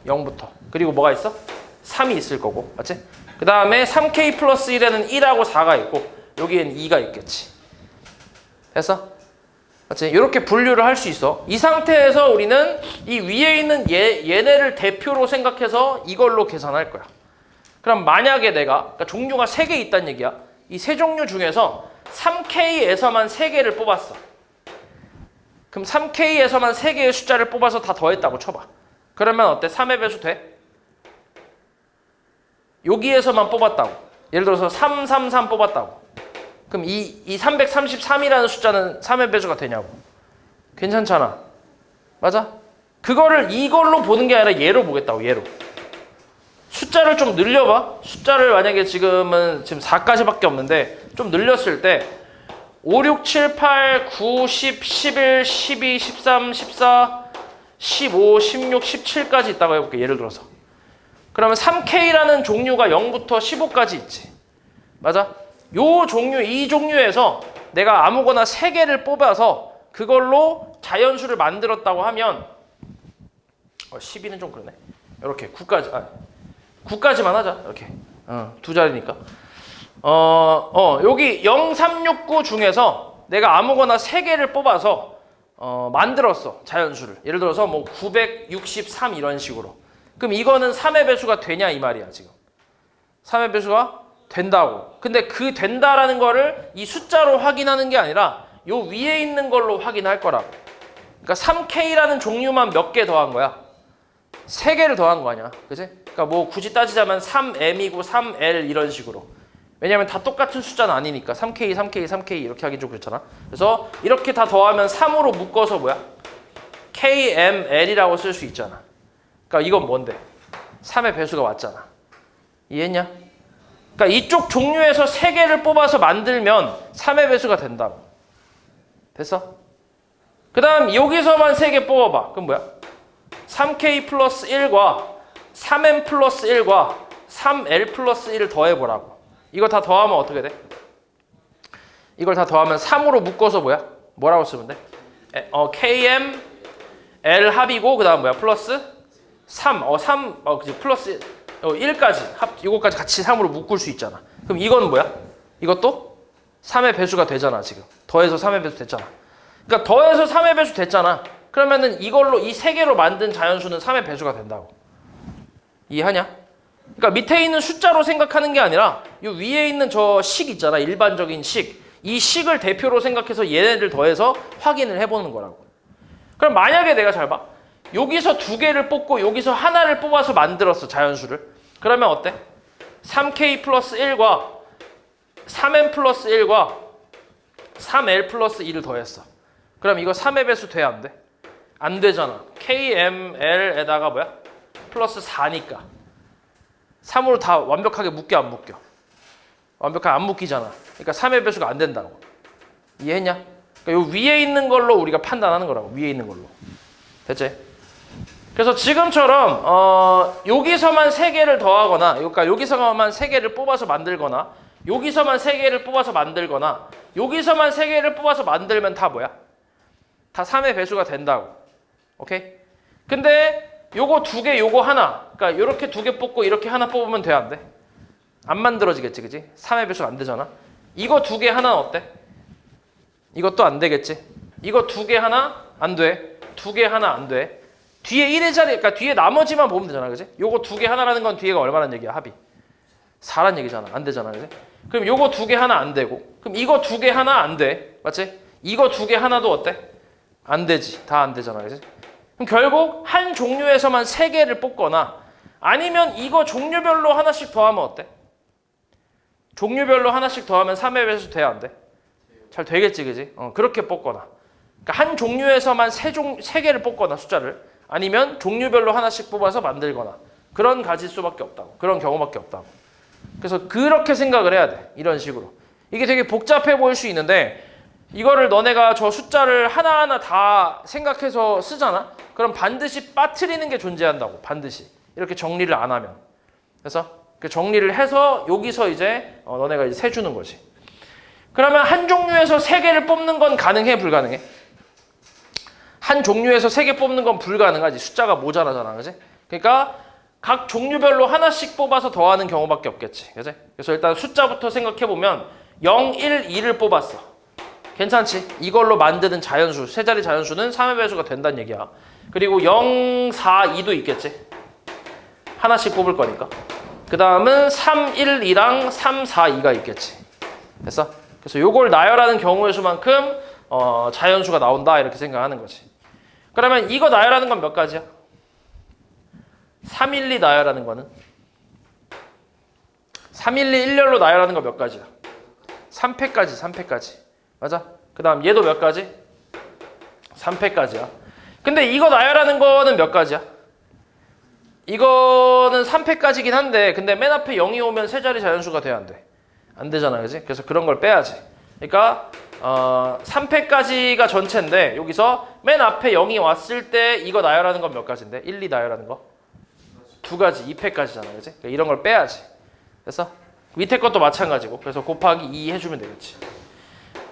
Speaker 1: 0부터. 그리고 뭐가 있어? 3이 있을 거고. 맞지? 그 다음에 3K 플러스 1에는 1하고 4가 있고 여기엔 2가 있겠지. 됐어? 맞지? 이렇게 분류를 할 수 있어. 이 상태에서 우리는 이 위에 있는 얘네를 대표로 생각해서 이걸로 계산할 거야. 그럼 만약에 내가 그러니까 종류가 3개 있다는 얘기야. 이 세 종류 중에서 3K에서만 3개를 뽑았어. 그럼 3K에서만 3개의 숫자를 뽑아서 다 더했다고 쳐봐. 그러면 어때? 3의 배수 돼? 여기에서만 뽑았다고. 예를 들어서 333 뽑았다고. 그럼 이 333이라는 숫자는 3의 배수가 되냐고. 괜찮잖아. 맞아? 그거를 이걸로 보는 게 아니라 얘로 보겠다고. 얘로. 숫자를 좀 늘려봐. 숫자를 만약에 지금 4까지밖에 없는데 좀 늘렸을 때 5, 6, 7, 8, 9, 10, 11, 12, 13, 14, 15, 16, 17까지 있다고 해볼게. 예를 들어서. 그러면 3K라는 종류가 0부터 15까지 있지. 맞아? 이 종류에서 내가 아무거나 3개를 뽑아서 그걸로 자연수를 만들었다고 하면 12는 좀 그러네. 이렇게 9까지만 하자. 이렇게. 두 자리니까. 여기 0, 3, 6, 9 중에서 내가 아무거나 3개를 뽑아서 만들었어. 자연수를. 예를 들어서 뭐 963 이런 식으로. 그럼 이거는 3의 배수가 되냐 이 말이야 지금. 3의 배수가 된다고. 근데 그 된다라는 거를 이 숫자로 확인하는 게 아니라 요 위에 있는 걸로 확인할 거라고. 그러니까 3K라는 종류만 몇 개 더한 거야. 3개를 더한 거 아니야. 그치? 그러니까 뭐 굳이 따지자면 3M이고 3L 이런 식으로. 왜냐면 다 똑같은 숫자는 아니니까. 3K, 3K, 3K 이렇게 하기 좀 그렇잖아. 그래서 이렇게 다 더하면 3으로 묶어서 뭐야? KML이라고 쓸 수 있잖아. 그러니까 이건 뭔데? 3의 배수가 왔잖아. 이해했냐? 그러니까 이쪽 종류에서 3개를 뽑아서 만들면 3의 배수가 된다고. 됐어? 그 다음 여기서만 3개 뽑아봐. 그럼 뭐야? 3K 플러스 1과 3M 플러스 1과 3L 플러스 1을 더해보라고. 이거 다 더하면 어떻게 돼? 이걸 다 더하면 3으로 묶어서 뭐야? 뭐라고 쓰면 돼? KM L 합이고 그 다음 뭐야? 플러스 3. 그치. 플러스 1까지. 이거까지 같이 3으로 묶을 수 있잖아. 그럼 이건 뭐야? 이것도 3의 배수가 되잖아, 지금. 더해서 3의 배수 됐잖아. 그러니까 더해서 3의 배수 됐잖아. 그러면은 이걸로 이 세 개로 만든 자연수는 3의 배수가 된다고. 이해하냐? 그러니까 밑에 있는 숫자로 생각하는 게 아니라 이 위에 있는 저 식 있잖아. 일반적인 식. 이 식을 대표로 생각해서 얘네들 더해서 확인을 해보는 거라고. 그럼 만약에 내가 잘 봐. 여기서 두 개를 뽑고 여기서 하나를 뽑아서 만들었어. 자연수를. 그러면 어때? 3k 플러스 1과 3m 플러스 1과 3l 플러스 2를 더했어. 그럼 이거 3의 배수 돼? 안 돼? 안 되잖아. KML에다가 뭐야? 플러스 4니까. 3으로 다 완벽하게 묶여 안 묶여? 완벽하게 안 묶이잖아. 그러니까 3의 배수가 안 된다고. 이해했냐? 그러니까 요 위에 있는 걸로 우리가 판단하는 거라고. 위에 있는 걸로. 됐지? 그래서 지금처럼 여기서만 3개를 더하거나 그러니까 여기서만 3개를 뽑아서 만들거나 여기서만 3개를 뽑아서 만들거나 여기서만 3개를 뽑아서 만들면 다 뭐야? 다 3의 배수가 된다고. 오케이? 근데 요거 2개, 요거 하나. 그러니까 요렇게 2개 뽑고 이렇게 하나 뽑으면 돼, 안 돼? 안 만들어지겠지, 그지? 3의 배수가 안 되잖아. 이거 2개 하나는 어때? 이것도 안 되겠지? 이거 2개 하나? 안 돼. 2개 하나 안 돼. 뒤에 1의 자리, 그러니까 뒤에 나머지만 보면 되잖아, 그지? 요거 2개 하나라는 건 뒤에가 얼마란 얘기야, 합이? 4란 얘기잖아. 안 되잖아, 그지? 그럼 요거 2개 하나 안 되고 그럼 이거 2개 하나 안 돼. 맞지? 이거 2개 하나도 어때? 안 되지. 다 안 되잖아, 그지? 그럼 결국 한 종류에서만 3개를 뽑거나 아니면 이거 종류별로 하나씩 더하면 어때? 종류별로 하나씩 더하면 3의 배수 돼? 안 돼? 잘 되겠지, 그지? 그렇게 뽑거나 그러니까 한 종류에서만 3개를 뽑거나 숫자를 아니면 종류별로 하나씩 뽑아서 만들거나 그런 가짓수밖에 없다고. 그런 경우밖에 없다고. 그래서 그렇게 생각을 해야 돼. 이런 식으로. 이게 되게 복잡해 보일 수 있는데 이거를 너네가 저 숫자를 하나하나 다 생각해서 쓰잖아? 그럼 반드시 빠뜨리는 게 존재한다고. 반드시. 이렇게 정리를 안 하면. 그래서 그 정리를 해서 여기서 이제 너네가 이제 세주는 거지. 그러면 한 종류에서 3개를 뽑는 건 가능해? 불가능해? 한 종류에서 3개 뽑는 건 불가능하지. 숫자가 모자라잖아. 그지? 그러니까 각 종류별로 하나씩 뽑아서 더하는 경우밖에 없겠지. 그지? 그래서 일단 숫자부터 생각해보면 0, 1, 2를 뽑았어. 괜찮지? 이걸로 만드는 자연수, 세 자리 자연수는 3의 배수가 된다는 얘기야. 그리고 0, 4, 2도 있겠지? 하나씩 뽑을 거니까. 그 다음은 3, 1, 2랑 3, 4, 2가 있겠지. 됐어? 그래서 요걸 나열하는 경우의 수만큼 자연수가 나온다 이렇게 생각하는 거지. 그러면 이거 나열하는 건 몇 가지야? 3, 1, 2 나열하는 거는? 3, 1, 2 일렬로 나열하는 거 몇 가지야? 3패까지, 3패까지. 맞아? 그 다음 얘도 몇 가지? 3패까지야. 근데 이거 나열하는 거는 몇 가지야? 이거는 3패까지긴 한데 근데 맨 앞에 0이 오면 세 자리 자연수가 돼야 안 돼. 안 되잖아, 그지? 그래서 그런 걸 빼야지. 그러니까 3패까지가 전체인데 여기서 맨 앞에 0이 왔을 때 이거 나열하는 건 몇 가지인데? 1, 2 나열하는 거? 2가지, 2패까지잖아, 그지? 그러니까 이런 걸 빼야지. 그래서 밑에 것도 마찬가지고 그래서 곱하기 2 해주면 되겠지.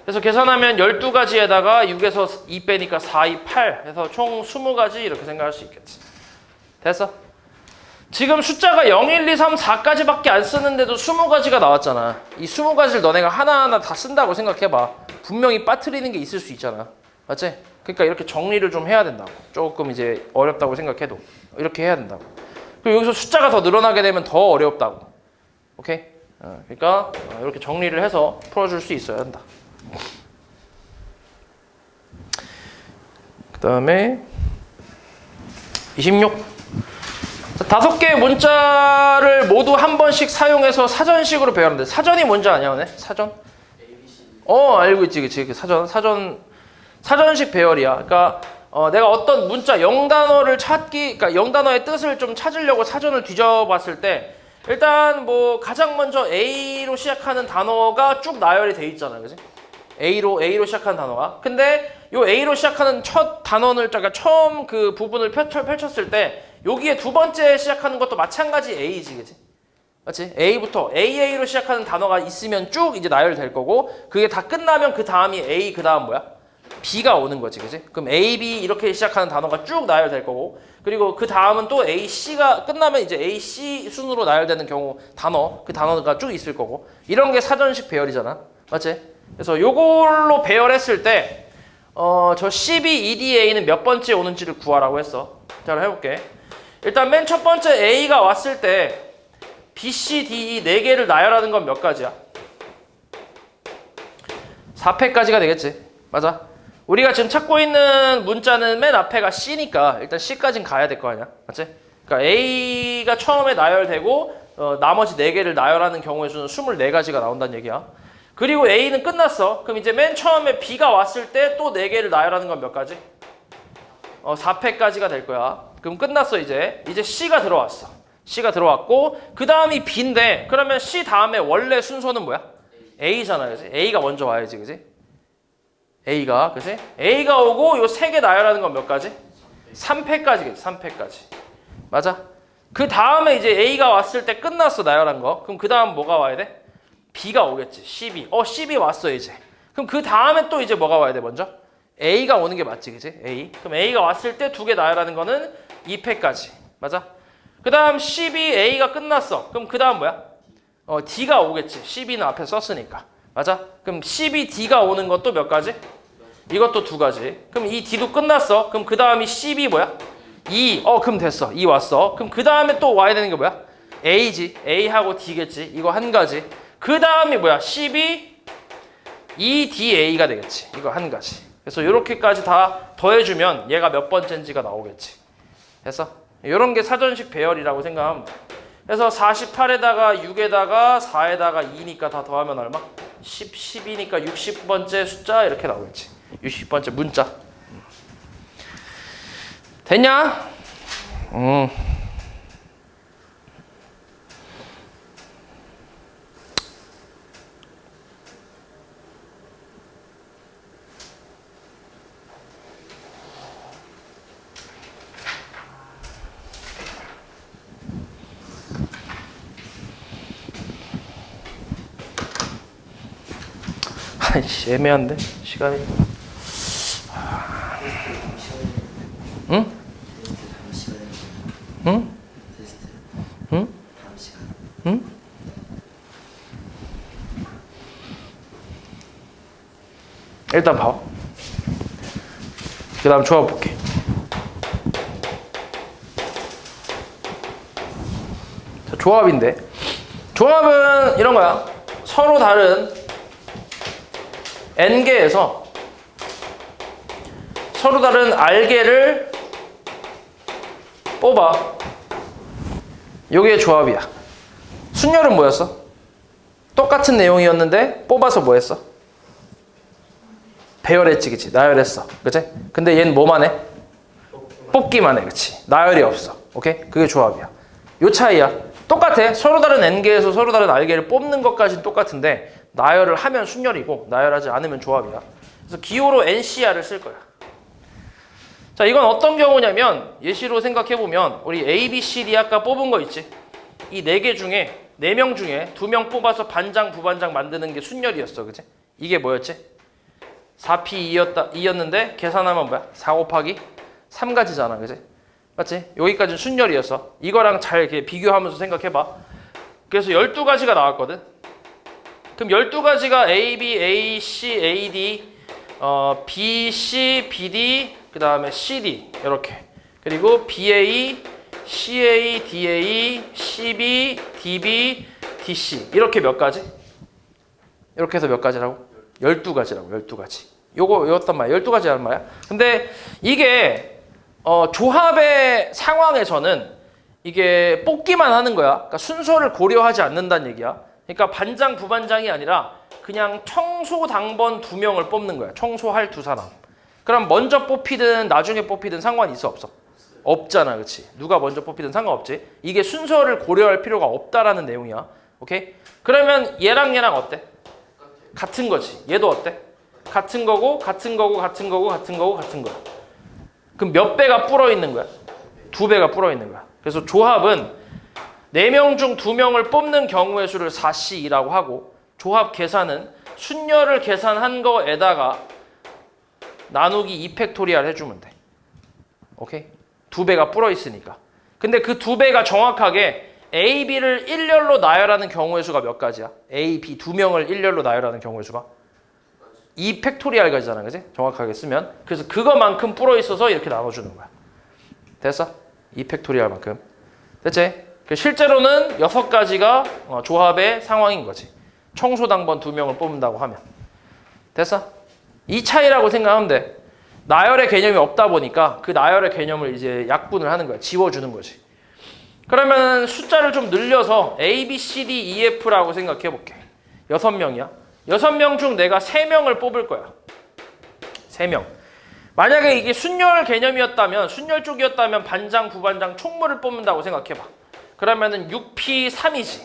Speaker 1: 그래서 계산하면 12가지에다가 6에서 2 빼니까 4, 2, 8 해서 총 20가지 이렇게 생각할 수 있겠지. 됐어? 지금 숫자가 0, 1, 2, 3, 4까지밖에 안 쓰는데도 20가지가 나왔잖아. 이 20가지를 너네가 하나하나 다 쓴다고 생각해봐. 분명히 빠뜨리는 게 있을 수 있잖아. 맞지? 그러니까 이렇게 정리를 좀 해야 된다고. 조금 이제 어렵다고 생각해도 이렇게 해야 된다고. 그리고 여기서 숫자가 더 늘어나게 되면 더 어렵다고. 오케이? 그러니까 이렇게 정리를 해서 풀어줄 수 있어야 한다. 그 다음에 26. 5개의 문자를 모두 한 번씩 사용해서 사전식으로 배웠는데 사전이 뭔지 아냐, 오늘? 사전? 알고 있지, 그치? 그 사전식 배열이야. 그러니까 내가 어떤 문자 0단어를 찾기, 그러니까 0단어의 뜻을 좀 찾으려고 사전을 뒤져봤을 때 일단 뭐 가장 먼저 A로 시작하는 단어가 쭉 나열이 돼 있잖아, 그지? A로 시작하는 단어가. 근데 요 A로 시작하는 첫 단원을, 그러니까 처음 그 부분을 펼쳤을 때 여기에 두 번째 시작하는 것도 마찬가지 A지, 그지? 맞지? A부터 AA로 시작하는 단어가 있으면 쭉 이제 나열될 거고 그게 다 끝나면 그 다음이 A, 그 다음 뭐야? B가 오는 거지, 그지? 그럼 A, B 이렇게 시작하는 단어가 쭉 나열될 거고 그리고 그 다음은 또 A, C가 끝나면 이제 A, C 순으로 나열되는 경우 그 단어가 쭉 있을 거고 이런 게 사전식 배열이잖아. 맞지? 그래서 요걸로 배열했을 때 저 CBEDA는 몇 번째 오는지를 구하라고 했어. 자, 해볼게. 일단 맨 첫 번째 A가 왔을 때 B, C, D, E 4개를 나열하는 건 몇 가지야? 4패까지가 되겠지. 맞아. 우리가 지금 찾고 있는 문자는 맨 앞에가 C니까 일단 C까지는 가야 될 거 아니야. 맞지? 그러니까 A가 처음에 나열되고 나머지 4개를 나열하는 경우의 수는 24가지가 나온다는 얘기야. 그리고 A는 끝났어. 그럼 이제 맨 처음에 B가 왔을 때 또 4개를 나열하는 건 몇 가지? 4패까지가 될 거야. 그럼 끝났어 이제. 이제 C가 들어왔어. C가 들어왔고 그 다음이 B인데 그러면 C 다음에 원래 순서는 뭐야? A잖아. 그지? A가 먼저 와야지. 그지? A가. 그지? A가 오고 요 3개 나열하는 건 몇 가지? 3패까지겠지. 3패까지. 맞아? 그 다음에 이제 A가 왔을 때 끝났어. 나열한 거. 그럼 그 다음 뭐가 와야 돼? B가 오겠지. CB. CB 왔어 이제. 그럼 그 다음에 또 이제 뭐가 와야 돼 먼저? A가 오는 게 맞지. 그지? A. 그럼 A가 왔을 때 2개 나열하는 거는 2패까지. 맞아? 그 다음 CB A가 끝났어. 그럼 그 다음 뭐야? D가 오겠지. CB는 앞에 썼으니까. 맞아? 그럼 CB D가 오는 것도 몇 가지? 이것도 2가지. 그럼 이 D도 끝났어. 그럼 그 다음이 CB 뭐야? E. 그럼 됐어. E 왔어. 그럼 그 다음에 또 와야 되는 게 뭐야? A지. A하고 D겠지. 이거 1가지. 그 다음이 뭐야? CB EDA가 되겠지. 이거 1가지. 그래서 이렇게까지 다 더해주면 얘가 몇 번째인지가 나오겠지. 됐어? 이런 게 사전식 배열이라고 생각하면 돼. 그래서 48에다가 6에다가 4에다가 2니까 다 더하면 얼마? 10이니까 60번째 숫자 이렇게 나오겠지. 60번째 문자. 됐냐? 아이씨, 애매한데 시간이. 응? 응? 응? 응? 일단 봐봐. 그 다음 조합 볼게. 자, 조합인데 조합은 이런 거야. 서로 다른 N개에서 서로 다른 R개를 뽑아. 요게 조합이야. 순열은 뭐였어? 똑같은 내용이었는데 뽑아서 뭐 했어? 배열했지. 그치? 나열했어. 그치? 근데 얘는 뭐만 해? 뽑기만 해. 그치? 나열이 없어. 오케이? 그게 조합이야. 요 차이야. 똑같아. 서로 다른 N개에서 서로 다른 R개를 뽑는 것까지는 똑같은데 나열을 하면 순열이고 나열하지 않으면 조합이야. 그래서 기호로 NCR을 쓸 거야. 자, 이건 어떤 경우냐면 예시로 생각해보면 우리 A, B, C, D 아까 뽑은 거 있지? 이 4개 중에 4명 중에 2명 뽑아서 반장, 부반장 만드는 게 순열이었어. 그치? 이게 뭐였지? 4P2였는데 계산하면 뭐야? 4 곱하기 3가지잖아. 그치? 맞지? 여기까지는 순열이었어. 이거랑 잘 이렇게 비교하면서 생각해봐. 그래서 12가지가 나왔거든. 그럼 12가지가 A, B, A, C, A, D, B, C, B, D, 그 다음에 C, D 이렇게. 그리고 B, A, C, A, D, A, C, B, D, B, D, C 이렇게 몇 가지? 이렇게 해서 몇 가지라고? 12가지라고. 12가지. 요것단 말이야. 12가지란 말이야. 근데 이게 조합의 상황에서는 이게 뽑기만 하는 거야. 그러니까 순서를 고려하지 않는다는 얘기야. 그러니까 반장, 부반장이 아니라 그냥 청소 당번 2명을 뽑는 거야. 청소할 2사람. 그럼 먼저 뽑히든 나중에 뽑히든 상관이 있어 없어? 없잖아. 그렇지? 누가 먼저 뽑히든 상관없지. 이게 순서를 고려할 필요가 없다라는 내용이야. 오케이? 그러면 얘랑 어때? 같은 거지. 얘도 어때? 같은 거고 같은 거고 같은 거고 같은 거고 같은 거야. 그럼 몇 배가 불어 있는 거야? 2배가 불어 있는 거야. 그래서 조합은 4명 중 2명을 뽑는 경우의 수를 4C라고 하고 조합 계산은 순열을 계산한 거에다가 나누기 2팩토리얼 해주면 돼. 오케이? 2배가 불어 있으니까. 근데 그 2배가 정확하게 A, B를 일렬로 나열하는 경우의 수가 몇 가지야? A, B 2명을 일렬로 나열하는 경우의 수가? 2 팩토리알까지잖아, 그지? 정확하게 쓰면. 그래서 그거만큼 불어 있어서 이렇게 나눠주는 거야. 됐어? 2 팩토리알만큼. 됐지? 실제로는 6가지가 조합의 상황인 거지. 청소당번 2명을 뽑는다고 하면. 됐어? 이 차이라고 생각하면 돼. 나열의 개념이 없다 보니까 그 나열의 개념을 이제 약분을 하는 거야. 지워주는 거지. 그러면 숫자를 좀 늘려서 A, B, C, D, E, F라고 생각해 볼게. 6명이야. 6명 중 내가 3명을 뽑을 거야. 3명. 만약에 이게 순열 개념이었다면, 순열 쪽이었다면 반장, 부반장, 총무를 뽑는다고 생각해봐. 그러면은 6P3이지.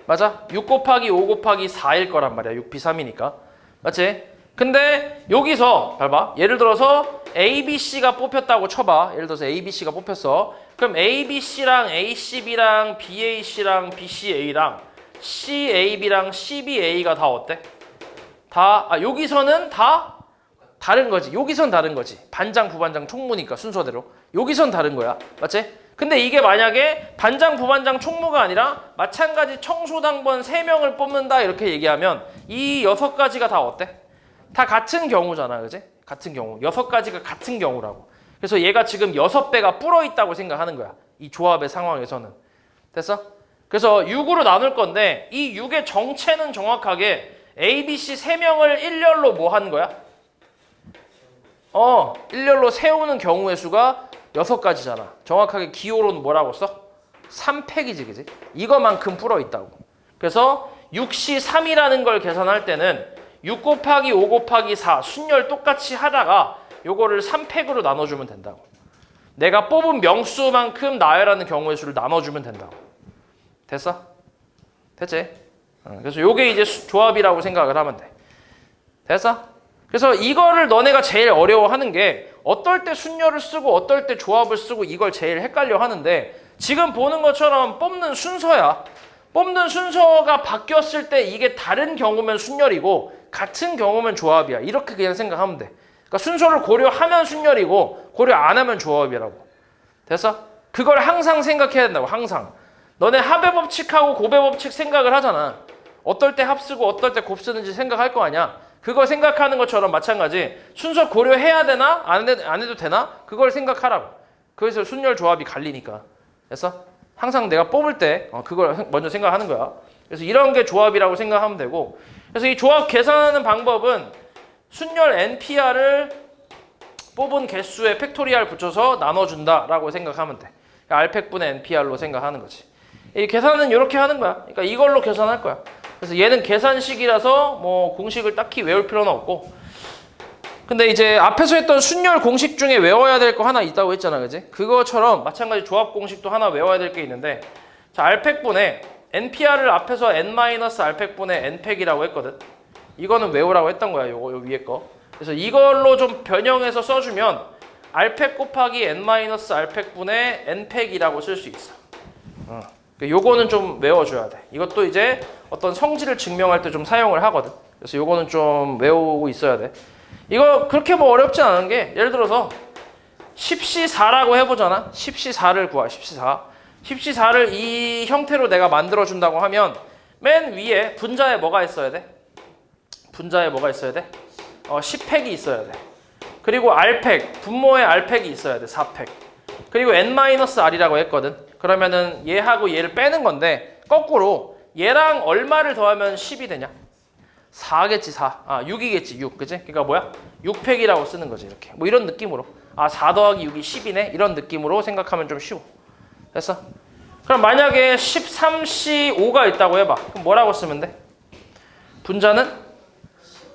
Speaker 1: 맞아? 6 곱하기 5 곱하기 4일 거란 말이야. 6P3이니까. 맞지? 근데 여기서 봐봐. 예를 들어서 A, B, C가 뽑혔다고 쳐봐. 예를 들어서 A, B, C가 뽑혔어. 그럼 A, B, C랑 A, C, B랑 B, A, C랑 B, C, A랑 C, A, B랑 C, B, A가 다 어때? 여기서는 다 다른 거지. 여기선 다른 거지. 반장, 부반장, 총무니까 순서대로. 여기선 다른 거야. 맞지? 근데 이게 만약에 반장, 부반장, 총무가 아니라 마찬가지 청소당번 3명을 뽑는다 이렇게 얘기하면 이 6가지가 다 어때? 다 같은 경우잖아. 그지? 같은 경우. 6가지가 같은 경우라고. 그래서 얘가 지금 6배가 불어 있다고 생각하는 거야. 이 조합의 상황에서는. 됐어? 그래서 6으로 나눌 건데 이 6의 정체는 정확하게 A, B, C 3명을 일렬로 뭐 하는 거야? 일렬로 세우는 경우의 수가 6가지잖아. 정확하게 기호로는 뭐라고 써? 3팩이지, 그지? 이거만큼 불어 있다고. 그래서 6시 3이라는 걸 계산할 때는 6 곱하기 5 곱하기 4 순열 똑같이 하다가 요거를 3팩으로 나눠주면 된다고. 내가 뽑은 명수만큼 나열하는 경우의 수를 나눠주면 된다고. 됐어? 됐지? 그래서 요게 이제 조합이라고 생각을 하면 돼. 됐어? 그래서 이거를 너네가 제일 어려워하는 게 어떨 때 순열을 쓰고 어떨 때 조합을 쓰고 이걸 제일 헷갈려 하는데 지금 보는 것처럼 뽑는 순서야. 뽑는 순서가 바뀌었을 때 이게 다른 경우면 순열이고 같은 경우면 조합이야. 이렇게 그냥 생각하면 돼. 그러니까 순서를 고려하면 순열이고 고려 안 하면 조합이라고. 됐어? 그걸 항상 생각해야 된다고. 항상. 너네 합의 법칙하고 곱의 법칙 생각을 하잖아. 어떨 때 합 쓰고 어떨 때 곱 쓰는지 생각할 거 아니야. 그거 생각하는 것처럼 마찬가지. 순서 고려해야 되나? 안 해도 되나? 그걸 생각하라고. 그래서 순열 조합이 갈리니까. 됐어? 항상 내가 뽑을 때 그걸 먼저 생각하는 거야. 그래서 이런 게 조합이라고 생각하면 되고, 그래서 이 조합 계산하는 방법은 순열 NPR을 뽑은 개수에 팩토리알 붙여서 나눠준다라고 생각하면 돼. 그러니까 R팩분의 NPR로 생각하는 거지. 이 계산은 이렇게 하는 거야. 그러니까 이걸로 계산할 거야. 그래서 얘는 계산식이라서 뭐 공식을 딱히 외울 필요는 없고, 근데 이제 앞에서 했던 순열 공식 중에 외워야 될 거 하나 있다고 했잖아, 그지? 그거처럼 마찬가지 조합 공식도 하나 외워야 될 게 있는데, 자, R팩분의 NPR을 앞에서 N-R팩분의 N팩이라고 했거든. 이거는 외우라고 했던 거야, 요거 요 위에 거. 그래서 이걸로 좀 변형해서 써주면 R팩 곱하기 N-R팩분의 N팩이라고 쓸 수 있어. 요거는 좀 외워줘야 돼. 이것도 이제 어떤 성질을 증명할 때 좀 사용을 하거든. 그래서 요거는 좀 외우고 있어야 돼. 이거 그렇게 뭐 어렵지 않은 게, 예를 들어서 10C4라고 해보잖아. 10C4를 구하. 10C4. 10C4를 이 형태로 내가 만들어준다고 하면 맨 위에 분자에 뭐가 있어야 돼? 분자에 뭐가 있어야 돼? 10팩이 있어야 돼. 그리고 R팩, 분모에 R팩이 있어야 돼. 4팩. 그리고 N-R이라고 했거든. 그러면은 얘하고 얘를 빼는 건데 거꾸로 얘랑 얼마를 더하면 10이 되냐? 4겠지, 4. 6이겠지, 6. 그치? 그러니까 뭐야? 6팩이라고 쓰는 거지, 이렇게. 뭐 이런 느낌으로. 4 더하기 6이 10이네? 이런 느낌으로 생각하면 좀 쉬워. 됐어? 그럼 만약에 13C5가 있다고 해봐. 그럼 뭐라고 쓰면 돼? 분자는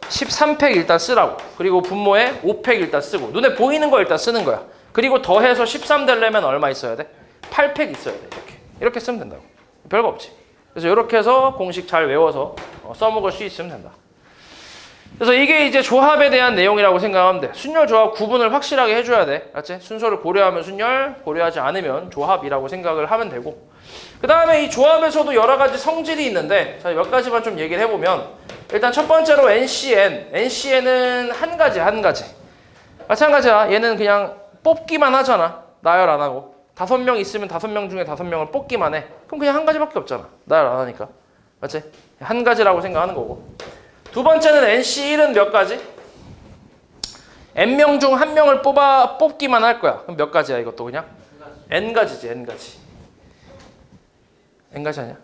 Speaker 1: 13팩 일단 쓰라고. 그리고 분모에 5팩 일단 쓰고. 눈에 보이는 거 일단 쓰는 거야. 그리고 더해서 13 되려면 얼마 있어야 돼? 8팩 있어야 돼. 이렇게 쓰면 된다고. 별거 없지. 그래서 이렇게 해서 공식 잘 외워서 써먹을 수 있으면 된다. 그래서 이게 이제 조합에 대한 내용이라고 생각하면 돼. 순열 조합 구분을 확실하게 해줘야 돼. 알았지? 순서를 고려하면 순열, 고려하지 않으면 조합이라고 생각을 하면 되고, 그 다음에 이 조합에서도 여러 가지 성질이 있는데, 자, 몇 가지만 좀 얘기를 해보면, 일단 첫 번째로 NCN. NCN은 한 가지. 마찬가지야. 얘는 그냥 뽑기만 하잖아. 나열 안 하고. 5명 있으면 5명 중에 5명을 뽑기만 해. 그럼 그냥 한 가지밖에 없잖아. 나열 안 하니까. 맞지? 한 가지라고 생각하는 거고. 두 번째는 NC1은 몇 가지? N명 중 한 명을 뽑기만 할 거야. 그럼 몇 가지야 이것도 그냥? N가지지, N가지. N가지 아니야?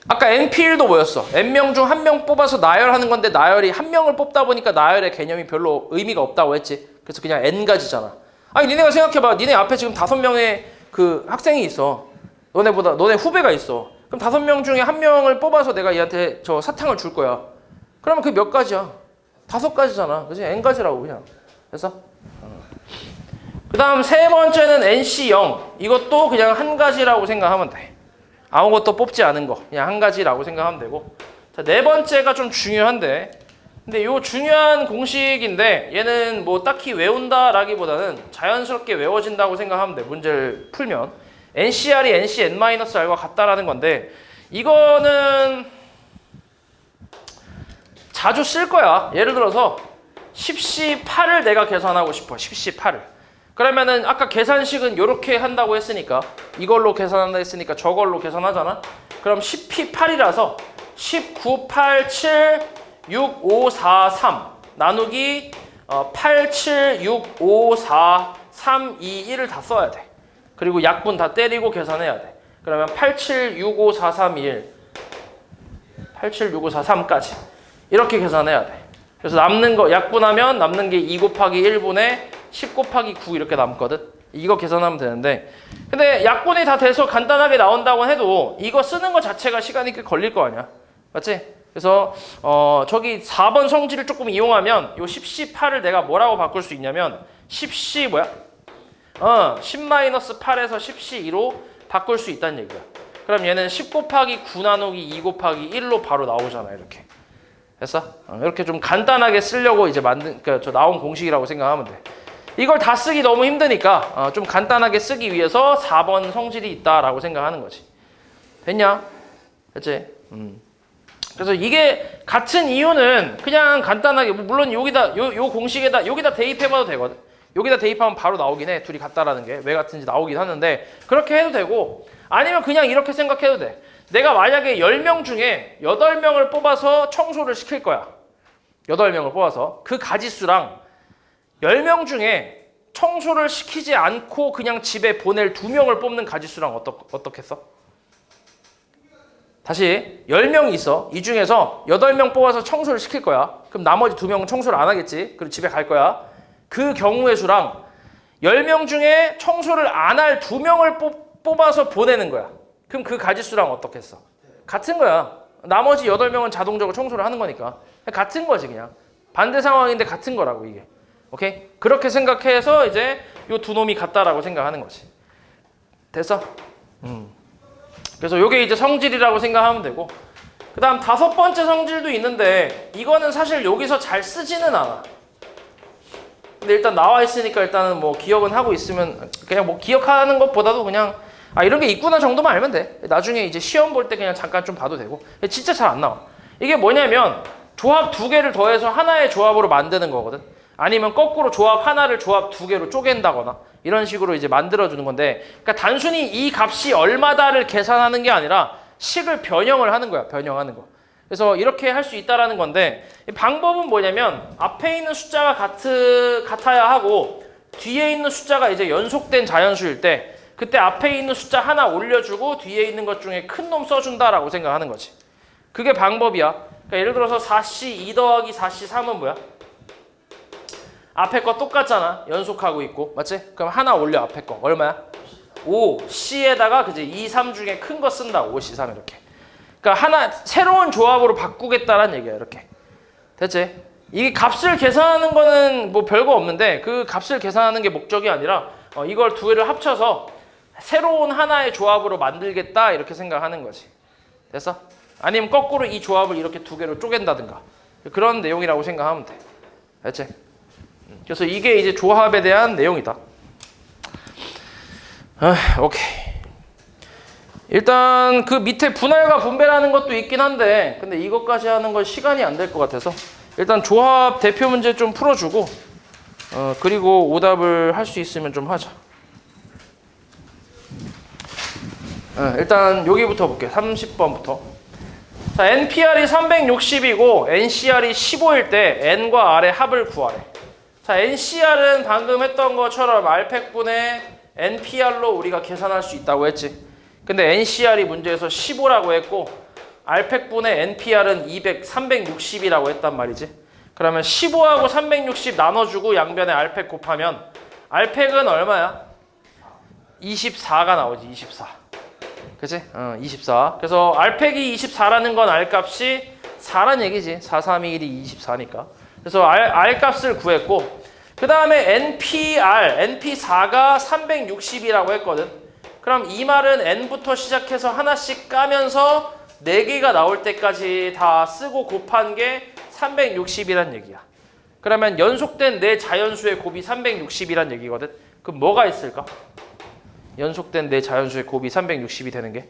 Speaker 1: 아까 NP1도 뭐였어? N명 중 한 명 뽑아서 나열하는 건데 나열이 한 명을 뽑다 보니까 나열의 개념이 별로 의미가 없다고 했지. 그래서 그냥 N가지잖아. 아니 니네가 생각해봐. 니네 앞에 지금 5명의 그 학생이 있어. 너네 후배가 있어. 그럼 5명 중에 한 명을 뽑아서 내가 얘한테 저 사탕을 줄 거야. 그러면 그게 몇 가지야? 5가지잖아. 그치? N가지라고 그냥. 그래서 그 다음 세 번째는 NC0. 이것도 그냥 한 가지라고 생각하면 돼. 아무것도 뽑지 않은 거. 그냥 한 가지라고 생각하면 되고. 자, 네 번째가 좀 중요한데. 근데 요 중요한 공식인데 얘는 뭐 딱히 외운다라기보다는 자연스럽게 외워진다고 생각하면 돼. 문제를 풀면. NCR이 NCN-R과 같다라는 건데 이거는 자주 쓸 거야. 예를 들어서 10C8을 내가 계산하고 싶어. 10C8을. 그러면은 아까 계산식은 이렇게 한다고 했으니까 이걸로 계산한다 했으니까 저걸로 계산하잖아. 그럼 10P8이라서 19, 8, 7, 6, 5, 4, 3 나누기 8, 7, 6, 5, 4, 3, 2, 1을 다 써야 돼. 그리고 약분 다 때리고 계산해야 돼. 그러면 8, 7, 6, 5, 4, 3, 2, 1 8, 7, 6, 5, 4, 3까지 이렇게 계산해야 돼. 그래서 남는 거 약분하면 남는 게 2 곱하기 1분의 10 곱하기 9 이렇게 남거든. 이거 계산하면 되는데 근데 약분이 다 돼서 간단하게 나온다고 해도 이거 쓰는 거 자체가 시간이 꽤 걸릴 거 아니야. 맞지? 그래서 저기 4번 성질을 조금 이용하면 요 10C8을 내가 뭐라고 바꿀 수 있냐면 10C 뭐야? 10-8에서 10C2로 바꿀 수 있다는 얘기야. 그럼 얘는 10 곱하기 9 나누기 2 곱하기 1로 바로 나오잖아. 이렇게. 됐어? 이렇게 좀 간단하게 쓰려고 이제 그러니까 저 나온 공식이라고 생각하면 돼. 이걸 다 쓰기 너무 힘드니까 좀 간단하게 쓰기 위해서 4번 성질이 있다라고 생각하는 거지. 됐냐? 됐지? 그래서 이게 같은 이유는 그냥 간단하게 물론 여기다 요 공식에다 여기다 대입해봐도 되거든. 여기다 대입하면 바로 나오긴 해. 둘이 같다라는 게 왜 같은지 나오긴 하는데 그렇게 해도 되고 아니면 그냥 이렇게 생각해도 돼. 내가 만약에 10명 중에 8명을 뽑아서 청소를 시킬 거야. 8명을 뽑아서 그 가지수랑 10명 중에 청소를 시키지 않고 그냥 집에 보낼 2명을 뽑는 가지수랑 어떻겠어? 다시 10명이 있어. 이 중에서 8명 뽑아서 청소를 시킬 거야. 그럼 나머지 2명은 청소를 안 하겠지. 그리고 집에 갈 거야. 그 경우의 수랑 10명 중에 청소를 안 할 2명을 뽑아서 보내는 거야. 그럼 그 가지수랑 어떻겠어? 같은 거야. 나머지 8명은 자동적으로 청소를 하는 거니까. 같은 거지 그냥. 반대 상황인데 같은 거라고 이게. 오케이? 그렇게 생각해서 이제 요 두 놈이 같다라고 생각하는 거지. 됐어? 그래서 요게 이제 성질이라고 생각하면 되고 그 다음 5번째 성질도 있는데 이거는 사실 여기서 잘 쓰지는 않아. 근데 일단 나와 있으니까 일단은 뭐 기억은 하고 있으면 그냥 뭐 기억하는 것보다도 그냥 이런 게 있구나 정도만 알면 돼. 나중에 이제 시험 볼 때 그냥 잠깐 좀 봐도 되고 진짜 잘 안 나와. 이게 뭐냐면 조합 2개를 더해서 하나의 조합으로 만드는 거거든. 아니면 거꾸로 조합 하나를 조합 2개로 쪼갠다거나 이런 식으로 이제 만들어주는 건데 그러니까 단순히 이 값이 얼마다를 계산하는 게 아니라 식을 변형을 하는 거야. 변형하는 거. 그래서 이렇게 할 수 있다라는 건데 방법은 뭐냐면 앞에 있는 숫자가 같아야 하고 뒤에 있는 숫자가 이제 연속된 자연수일 때 그때 앞에 있는 숫자 하나 올려주고 뒤에 있는 것 중에 큰 놈 써준다라고 생각하는 거지. 그게 방법이야. 그러니까 예를 들어서 4C 2 더하기 4C 3은 뭐야? 앞에 거 똑같잖아. 연속하고 있고. 맞지? 그럼 하나 올려 앞에 거. 얼마야? 5. C에다가 그지 2, 3 중에 큰 거 쓴다. 5, C, 3 이렇게. 그러니까 하나 새로운 조합으로 바꾸겠다라는 얘기야. 이렇게. 됐지? 이게 값을 계산하는 거는 뭐 별거 없는데 그 값을 계산하는 게 목적이 아니라 이걸 두 개를 합쳐서 새로운 하나의 조합으로 만들겠다 이렇게 생각하는 거지. 됐어? 아니면 거꾸로 이 조합을 이렇게 두 개로 쪼갠다든가 그런 내용이라고 생각하면 돼. 됐지? 그래서 이게 이제 조합에 대한 내용이다. 오케이. 일단 그 밑에 분할과 분배라는 것도 있긴 한데 근데 이것까지 하는 건 시간이 안 될 것 같아서 일단 조합 대표 문제 좀 풀어주고 그리고 오답을 할 수 있으면 좀 하자. 일단 여기부터 볼게. 30번부터. 자, NPR이 360이고 NCR이 15일 때 N과 R의 합을 구하래. 자, NCR은 방금 했던 것처럼 R팩분의 NPR로 우리가 계산할 수 있다고 했지. 근데 NCR이 문제에서 15라고 했고 R팩분의 NPR은 360이라고 했단 말이지. 그러면 15하고 360 나눠주고 양변에 R팩 곱하면 R팩은 얼마야? 24가 나오지. 24. 그치? 24. 그래서 R팩이 24라는 건 R값이 4란 얘기지. 4, 3, 2, 1이 24니까. 그래서 R값을 구했고 그 다음에 NP4가 360이라고 했거든. 그럼 이 말은 N부터 시작해서 하나씩 까면서 4개가 나올 때까지 다 쓰고 곱한 게 360이란 얘기야. 그러면 연속된 네 자연수의 곱이 360이란 얘기거든. 그럼 뭐가 있을까? 연속된 네 자연수의 곱이 360이 되는 게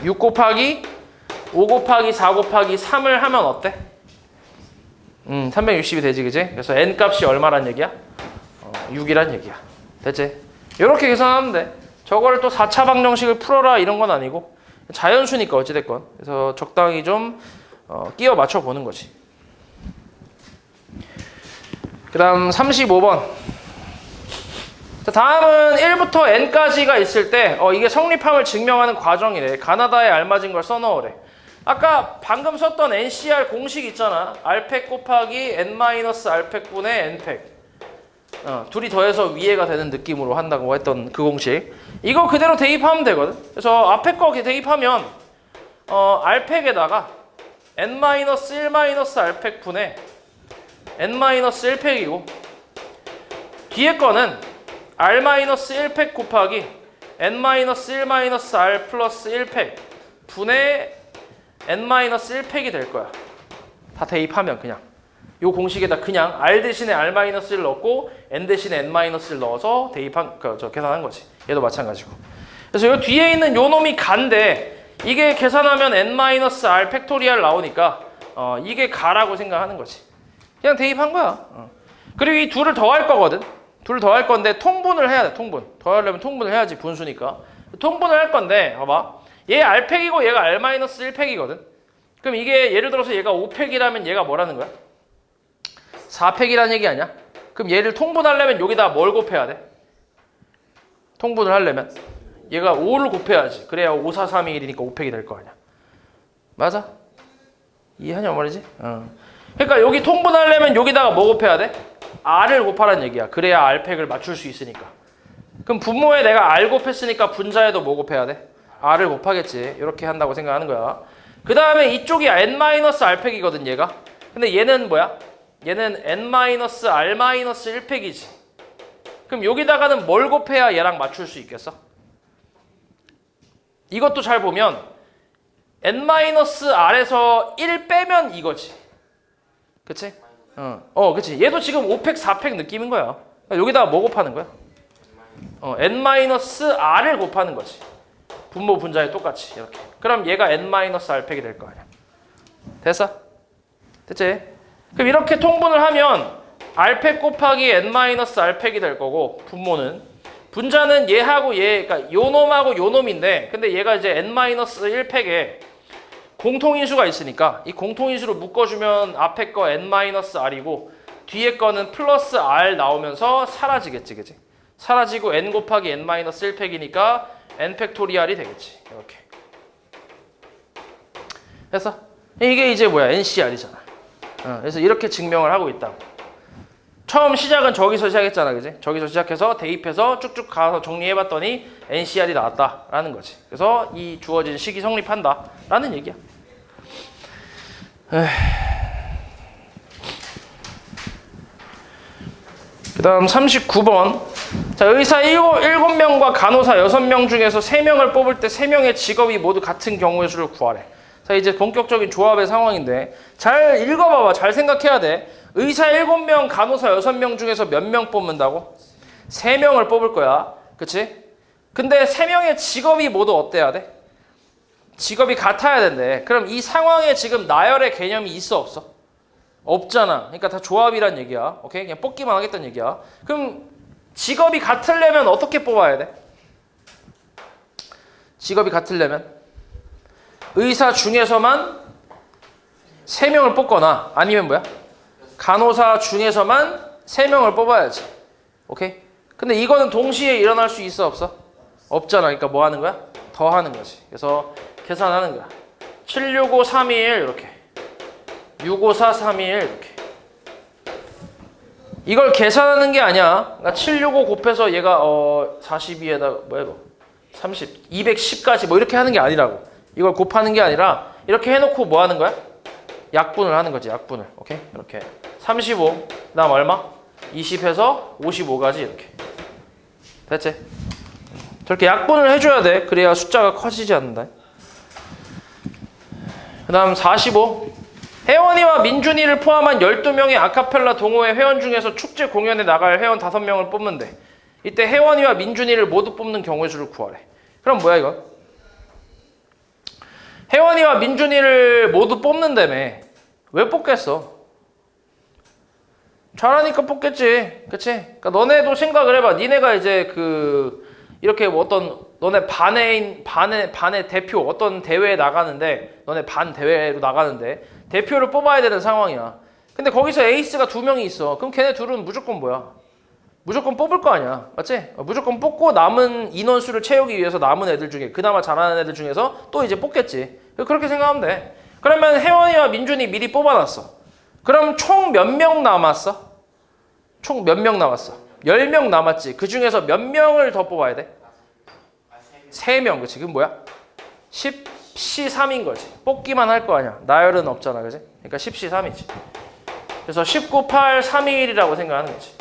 Speaker 1: 6 곱하기 5 곱하기 4 곱하기 3을 하면 어때? 360이 되지, 그지? 그래서 N값이 얼마란 얘기야? 6이란 얘기야. 됐지? 이렇게 계산하면 돼. 저거를 또 4차 방정식을 풀어라 이런 건 아니고 자연수니까 어찌됐건. 그래서 적당히 좀 끼워 맞춰 보는 거지. 그 다음 35번. 자, 다음은 1부터 N까지가 있을 때 이게 성립함을 증명하는 과정이래. 가나다에 알맞은 걸 써넣으래. 아까 방금 썼던 NCR 공식 있잖아. R팩 곱하기 N-R팩분의 N팩. 둘이 더해서 위에가 되는 느낌으로 한다고 했던 그 공식. 이거 그대로 대입하면 되거든. 그래서 앞에 거 대입하면 R팩에다가 N-1-R팩분의 N-1팩이고 뒤에 거는 R-1팩 곱하기 N-1-R 플러스 1팩 분의 N-1팩이 될 거야. 다 대입하면 그냥 요 공식에다 그냥 R 대신에 R-1을 넣고 N 대신에 N-를 넣어서 계산한 거지. 얘도 마찬가지고. 그래서 요 뒤에 있는 요 놈이 간데 이게 계산하면 N-R 팩토리얼 나오니까 이게 가라고 생각하는 거지. 그냥 대입한 거야. 그리고 이 둘을 더할 거거든. 둘을 더할 건데 통분을 해야 돼. 통분. 더하려면 통분을 해야지. 분수니까. 통분을 할 건데 봐봐. 얘 R팩이고 얘가 R-1팩이거든. 그럼 이게 예를 들어서 얘가 5팩이라면 얘가 뭐라는 거야? 4팩이라는 얘기 아니야? 그럼 얘를 통분하려면 여기다 뭘 곱해야 돼? 통분을 하려면 얘가 5를 곱해야지. 그래야 5, 4, 3, 2, 1이니까 5팩이 될 거 아니야. 맞아? 이해하냐 말이지? 그러니까 여기 통분하려면 여기다가 뭐 곱해야 돼? R을 곱하라는 얘기야. 그래야 R팩을 맞출 수 있으니까. 그럼 분모에 내가 R 곱했으니까 분자에도 뭐 곱해야 돼? R을 곱하겠지. 이렇게 한다고 생각하는 거야. 그 다음에 이쪽이 N-R팩이거든 얘가. 근데 얘는 뭐야? 얘는 N-R-1팩이지. 그럼 여기다가는 뭘 곱해야 얘랑 맞출 수 있겠어? 이것도 잘 보면 N-R에서 1 빼면 이거지. 그치? 그치. 얘도 지금 5팩, 4팩 느낌인 거야. 여기다가 뭐 곱하는 거야? N-R을 곱하는 거지. 분모 분자에 똑같이 이렇게. 그럼 얘가 N-R팩이 될 거 아니야. 됐어? 됐지? 그럼 이렇게 통분을 하면 R팩 곱하기 N-R팩이 될 거고 분모는 분자는 얘하고 얘, 그러니까 요 놈하고 요 놈인데 근데 얘가 이제 N-1팩에 공통인수가 있으니까 이 공통인수로 묶어주면 앞에 거 N-R이고 뒤에 거는 플러스 R 나오면서 사라지겠지, 그치? 사라지고 N 곱하기 N-1팩이니까 N 팩토리얼이 되겠지. 이렇게. 그래서 이게 이제 뭐야? NCR이잖아. 그래서 이렇게 증명을 하고 있다. 처음 시작은 저기서 시작했잖아, 그지? 저기서 시작해서 대입해서 쭉쭉 가서 정리해봤더니 NCR이 나왔다라는 거지. 그래서 이 주어진 식이 성립한다라는 얘기야. 그 다음 39번. 자, 의사 7명과 간호사 6명 중에서 3명을 뽑을 때 3명의 직업이 모두 같은 경우의 수를 구하래. 자, 이제 본격적인 조합의 상황인데 잘 읽어봐봐. 잘 생각해야 돼. 의사 7명, 간호사 6명 중에서 몇 명 뽑는다고? 3명을 뽑을 거야. 그치? 근데 3명의 직업이 모두 어때야 돼? 직업이 같아야 된대. 그럼 이 상황에 지금 나열의 개념이 있어 없어? 없잖아. 그러니까 다 조합이란 얘기야. 오케이? 그냥 뽑기만 하겠다는 얘기야. 그럼 직업이 같으려면 어떻게 뽑아야 돼? 직업이 같으려면 의사 중에서만 3명을 뽑거나 아니면 뭐야? 간호사 중에서만 3명을 뽑아야지. 오케이? 근데 이거는 동시에 일어날 수 있어 없어? 없잖아. 그러니까 뭐 하는 거야? 더 하는 거지. 그래서 계산하는 거야. 765 321 이렇게 654 321 이렇게 이걸 계산하는 게 아니야. 그러니까 765 곱해서 얘가 42에다 뭐야 이거 30 210까지 뭐 이렇게 하는 게 아니라고. 이걸 곱하는 게 아니라 이렇게 해놓고 뭐 하는 거야? 약분을 하는 거지. 약분을. 오케이? 이렇게 35 그다음 얼마? 20해서 55까지 이렇게 됐지? 저렇게 약분을 해줘야 돼. 그래야 숫자가 커지지 않는다. 그 다음 45 혜원이와 민준이를 포함한 12명의 아카펠라 동호회 회원 중에서 축제 공연에 나갈 회원 5명을 뽑는데 이때 혜원이와 민준이를 모두 뽑는 경우의 수를 구하래. 그럼 뭐야 이거? 혜원이와 민준이를 모두 뽑는다며. 왜 뽑겠어? 잘하니까 뽑겠지. 그치? 그러니까 너네도 생각을 해봐. 니네가 이제 이렇게 뭐 어떤 너네 반의 대표 어떤 대회에 나가는데 너네 반 대회로 나가는데 대표를 뽑아야 되는 상황이야. 근데 거기서 에이스가 2명이 있어. 그럼 걔네 둘은 무조건 뭐야? 무조건 뽑을 거 아니야. 맞지? 무조건 뽑고 남은 인원수를 채우기 위해서 남은 애들 중에 그나마 잘하는 애들 중에서 또 이제 뽑겠지. 그렇게 생각하면 돼. 그러면 혜원이와 민준이 미리 뽑아놨어. 그럼 총 몇 명 남았어? 총 몇 명 남았어? 10명 남았지. 그 중에서 몇 명을 더 뽑아야 돼? 3명. 그치? 그럼 뭐야? 10C3인 거지. 뽑기만 할 거 아니야. 나열은 없잖아. 그치? 그러니까 10C3이지. 그래서 19, 8, 3, 2, 1이라고 생각하는 거지.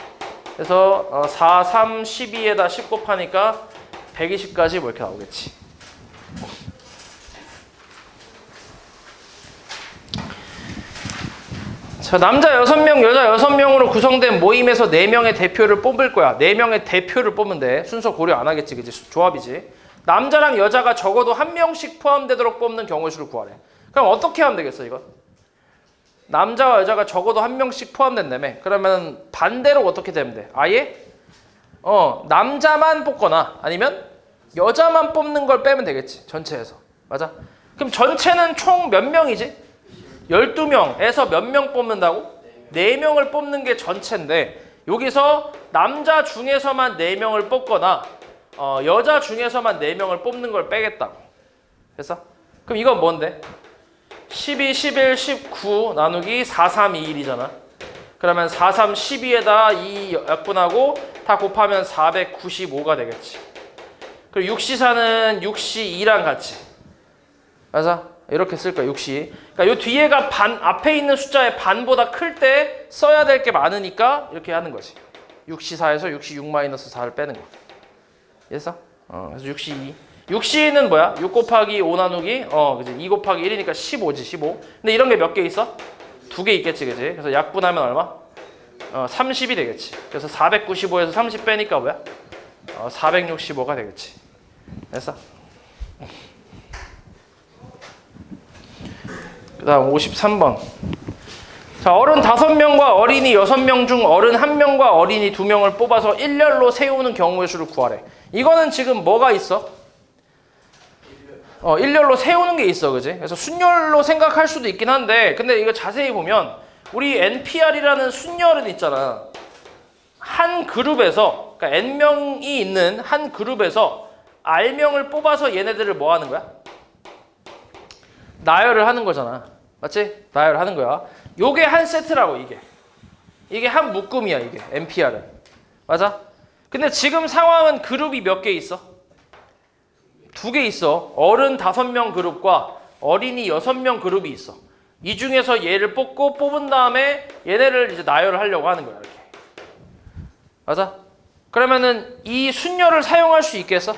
Speaker 1: 그래서 4, 3, 12에다 10 곱하니까 120까지 뭐 이렇게 나오겠지. 자, 남자 6명, 여자 6명으로 구성된 모임에서 4명의 대표를 뽑을 거야. 4명의 대표를 뽑으면 돼. 순서 고려 안 하겠지. 그치? 조합이지. 남자랑 여자가 적어도 1명씩 포함되도록 뽑는 경우의 수를 구하래. 그럼 어떻게 하면 되겠어, 이거? 남자와 여자가 적어도 1명씩 포함된다며. 그러면 반대로 어떻게 되면 돼? 아예? 남자만 뽑거나 아니면 여자만 뽑는 걸 빼면 되겠지. 전체에서. 맞아? 그럼 전체는 총 몇 명이지? 12명에서 몇 명 뽑는다고? 4명을 뽑는 게 전체인데 여기서 남자 중에서만 4명을 뽑거나 여자 중에서만 4명을 뽑는 걸 빼겠다고. 됐어? 그럼 이건 뭔데? 12, 11, 19 나누기 4, 3, 2, 1이잖아. 그러면 4, 3, 12에다 2 약분하고 다 곱하면 495가 되겠지. 그리고 6C4는 6C2랑 같이. 맞아? 이렇게 쓸 거야. 6C. 그러니까 요 뒤에가 앞에 있는 숫자의 반보다 클 때 써야 될 게 많으니까 이렇게 하는 거지. 6C4에서 6C6-4를 빼는 거. 이해했어? 그래서 6C2. 6C는 뭐야? 6 곱하기 5 나누기 그치? 2 곱하기 1이니까 15지. 15. 근데 이런 게 몇 개 있어? 2개 있겠지. 그치? 그래서 약분하면 얼마? 30이 되겠지. 그래서 495에서 30 빼니까 뭐야? 465가 되겠지. 됐어? 그 다음 53번. 자, 어른 5명과 어린이 6명 중 어른 1명과 어린이 2명을 뽑아서 일렬로 세우는 경우의 수를 구하래. 이거는 지금 뭐가 있어? 일렬로 세우는 게 있어. 그지? 그래서 순열로 생각할 수도 있긴 한데 근데 이거 자세히 보면 우리 NPR이라는 순열은 있잖아. 한 그룹에서 그러니까 N명이 있는 한 그룹에서 R명을 뽑아서 얘네들을 뭐 하는 거야? 나열을 하는 거잖아. 맞지? 나열을 하는 거야. 요게 한 세트라고. 이게 한 묶음이야. 이게 NPR은. 맞아? 근데 지금 상황은 그룹이 몇 개 있어? 2개 있어. 어른 5명 그룹과 어린이 6명 그룹이 있어. 이 중에서 얘를 뽑은 다음에 얘네를 이제 나열을 하려고 하는 거야. 이렇게. 맞아? 그러면은 이 순열을 사용할 수 있겠어?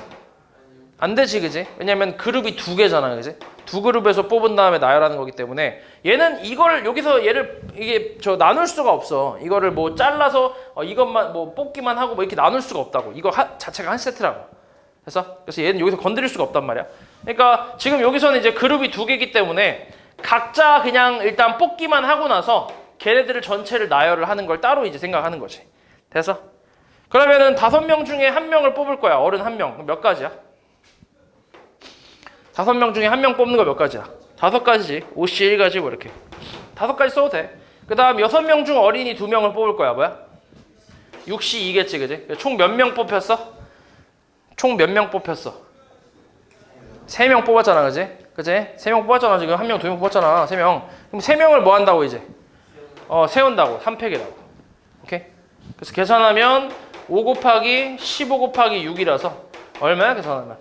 Speaker 1: 안 되지, 그지? 왜냐면 그룹이 2개잖아, 그지? 2그룹에서 뽑은 다음에 나열하는 거기 때문에 얘는 이걸 여기서 이게 나눌 수가 없어. 이거를 뭐 잘라서 이것만 뭐 뽑기만 하고 뭐 이렇게 나눌 수가 없다고. 이거 자체가 한 세트라고. 그래서 얘는 여기서 건드릴 수가 없단 말이야. 그러니까 지금 여기서는 이제 그룹이 2개이기 때문에 각자 그냥 일단 뽑기만 하고 나서 걔네들을 전체를 나열을 하는 걸 따로 이제 생각하는 거지. 됐어? 그러면은 5명 중에 1명을 뽑을 거야. 어른 1명. 그럼 몇 가지야? 5명 중에 1명 뽑는 거 몇 가지야? 5가지지. OC 1가지 뭐 이렇게 5가지 써도 돼. 그 다음 6명 중 어린이 2명을 뽑을 거야. 뭐야? 6C 2겠지 그지? 총 몇 명 뽑혔어? 총 몇 명 뽑혔어? 3명 뽑았잖아 그지? 그지? 3명 뽑았잖아 지금. 1명 2명 뽑았잖아 3명. 그럼 3명을 뭐 한다고 이제? 세운다고. 3팩이라고. 오케이? 그래서 계산하면 5 곱하기 15 곱하기 6이라서 얼마야 계산하면?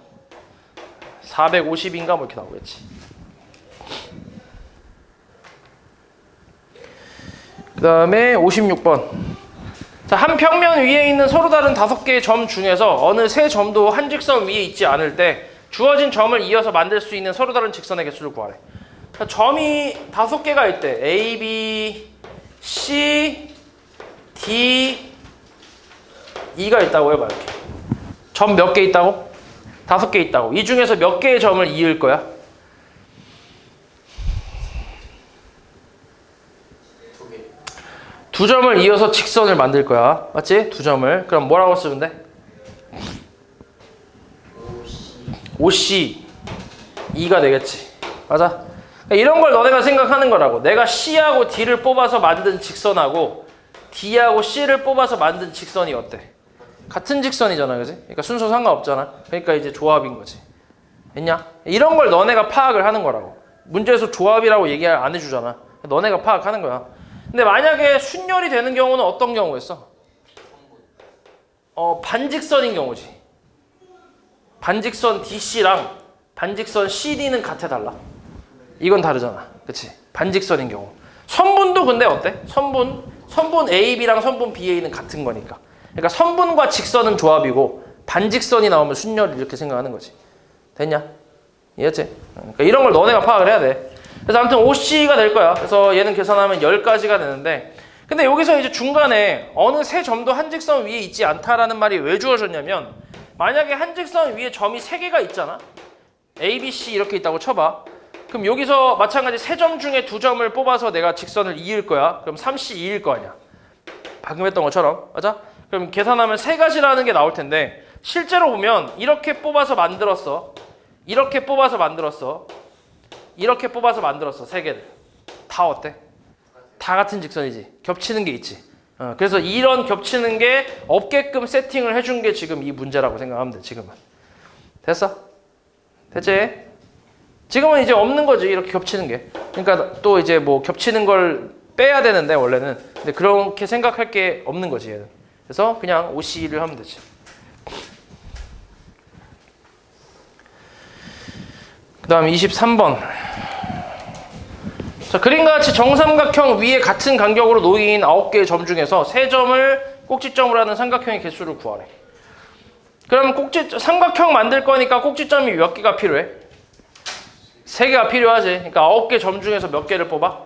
Speaker 1: 450인가 뭐 이렇게 나오겠지. 그 다음에 56번. 자, 한 평면 위에 있는 서로 다른 5개의 점 중에서 어느 세 점도 한 직선 위에 있지 않을 때 주어진 점을 이어서 만들 수 있는 서로 다른 직선의 개수를 구하래. 자, 점이 5개가 있대. A, B, C, D, E가 있다고 해봐 이렇게. 점 몇 개 있다고? 5개 있다고. 이 중에서 몇 개의 점을 이을 거야? 2점을 이어서 직선을 만들 거야. 맞지? 2점을. 그럼 뭐라고 쓰면 돼? OC 2가 되겠지. 맞아? 이런 걸 너네가 생각하는 거라고. 내가 C하고 D를 뽑아서 만든 직선하고 D하고 C를 뽑아서 만든 직선이 어때? 같은 직선이잖아, 그지? 그러니까 순서 상관없잖아. 그러니까 이제 조합인 거지. 됐냐? 이런 걸 너네가 파악을 하는 거라고. 문제에서 조합이라고 얘기 안 해주잖아. 너네가 파악하는 거야. 근데 만약에 순열이 되는 경우는 어떤 경우였어? 반직선인 경우지. 반직선 DC랑 반직선 CD는 같아 달라? 이건 다르잖아. 그치? 반직선인 경우. 선분도 근데 어때? 선분 AB랑 선분 BA는 같은 거니까. 그러니까 선분과 직선은 조합이고 반직선이 나오면 순열 이렇게 생각하는 거지. 됐냐? 이해했지? 그러니까 이런 걸 너네가 파악을 해야 돼. 그래서 아무튼 OC가 될 거야. 그래서 얘는 계산하면 10가지가 되는데, 근데 여기서 이제 중간에 어느 세 점도 한 직선 위에 있지 않다라는 말이 왜 주어졌냐면, 만약에 한 직선 위에 점이 3개가 있잖아. A, B, C 이렇게 있다고 쳐봐. 그럼 여기서 마찬가지 3점 중에 2점을 뽑아서 내가 직선을 이을 거야. 그럼 3C 2일 거 아니야. 방금 했던 것처럼. 맞아? 그럼 계산하면 3가지라는 게 나올 텐데, 실제로 보면 이렇게 뽑아서 만들었어. 이렇게 뽑아서 만들었어. 이렇게 뽑아서 만들었어. 3개를. 다 어때? 다 같은 직선이지. 겹치는 게 있지. 그래서 이런 겹치는 게 없게끔 세팅을 해준 게 지금 이 문제라고 생각하면 돼. 지금은. 됐어? 됐지? 지금은 이제 없는 거지. 이렇게 겹치는 게. 그러니까 또 이제 뭐 겹치는 걸 빼야 되는데 원래는. 근데 그렇게 생각할 게 없는 거지. 얘는. 그래서 그냥 OC를 하면 되지. 그 다음 23번. 자, 그림과 같이 정삼각형 위에 같은 간격으로 놓인 9개의 점 중에서 3점을 꼭지점으로 하는 삼각형의 개수를 구하래. 그럼 삼각형 만들 거니까 꼭지점이 몇 개가 필요해? 3개가 필요하지. 그러니까 9개 점 중에서 몇 개를 뽑아?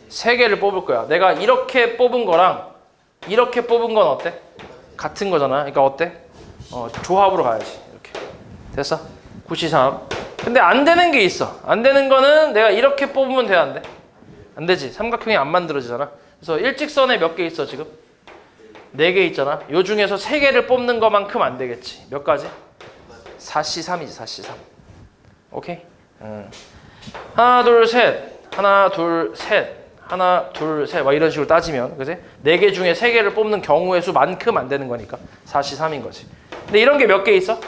Speaker 1: 3개를 뽑을 거야. 내가 이렇게 뽑은 거랑 이렇게 뽑은 건 어때? 같은 거잖아. 그러니까 어때? 조합으로 가야지. 이렇게. 됐어? 93. 근데 안 되는 게 있어. 안 되는 거는 내가 이렇게 뽑으면 돼, 안 돼? 안 되지. 삼각형이 안 만들어지잖아. 그래서 일직선에 몇 개 있어, 지금? 4개 있잖아. 요 중에서 3개를 뽑는 것만큼 안 되겠지. 몇 가지? 4C3이지, 4C3. 오케이? 하나, 둘, 셋. 하나, 둘, 셋. 하나, 둘, 셋. 막 이런 식으로 따지면, 그지? 4개 중에 3개를 뽑는 경우의 수만큼 안 되는 거니까 4C3인 거지. 근데 이런 게 몇 개 있어?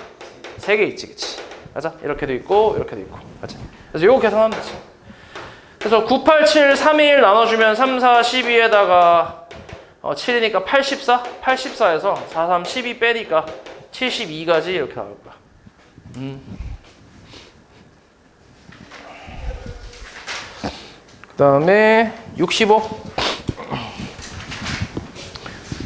Speaker 1: 3개 있지, 그치? 맞아? 이렇게도 있고 이렇게도 있고. 맞아? 그래서 요거 계산하면 되지. 그래서 9, 8, 7, 3, 1 나눠주면 3, 4, 12에다가 7이니까 84? 84에서 4, 3, 12 빼니까 72가지 이렇게 나올 거야. 그 다음에 65.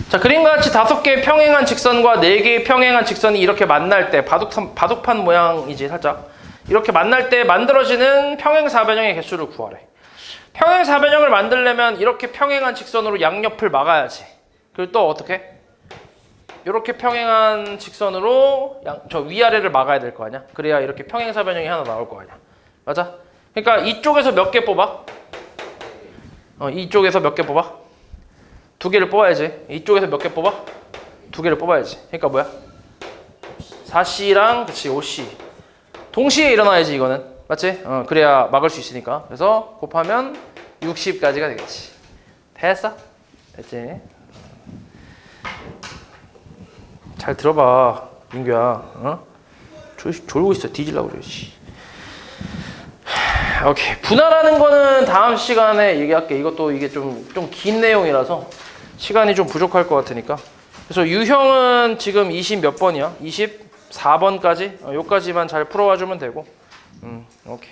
Speaker 1: 자, 그림과 같이 5개의 평행한 직선과 4개의 평행한 직선이 이렇게 만날 때 바둑판 모양이지 살짝. 이렇게 만날 때 만들어지는 평행사변형의 개수를 구하래. 평행사변형을 만들려면 이렇게 평행한 직선으로 양옆을 막아야지. 그리고 또 어떻게? 이렇게 평행한 직선으로 저 위아래를 막아야 될 거 아니야? 그래야 이렇게 평행사변형이 하나 나올 거 아니야. 맞아? 그러니까 이쪽에서 몇 개 뽑아? 이쪽에서 몇 개 뽑아? 2개를 뽑아야지. 이쪽에서 몇 개 뽑아? 2개를 뽑아야지. 그러니까 뭐야? 4C랑 그치 5C. 동시에 일어나야지 이거는. 맞지? 그래야 막을 수 있으니까. 그래서 곱하면 60까지가 되겠지. 됐어? 됐지? 잘 들어봐 민규야. 졸고 있어. 뒤질라고 그래. 오케이. 분할하는 거는 다음 시간에 얘기할게. 이것도 이게 좀 긴 내용이라서 시간이 좀 부족할 것 같으니까. 그래서 유형은 지금 20 몇 번이야? 24번까지? 요까지만 잘 풀어와 주면 되고. 오케이.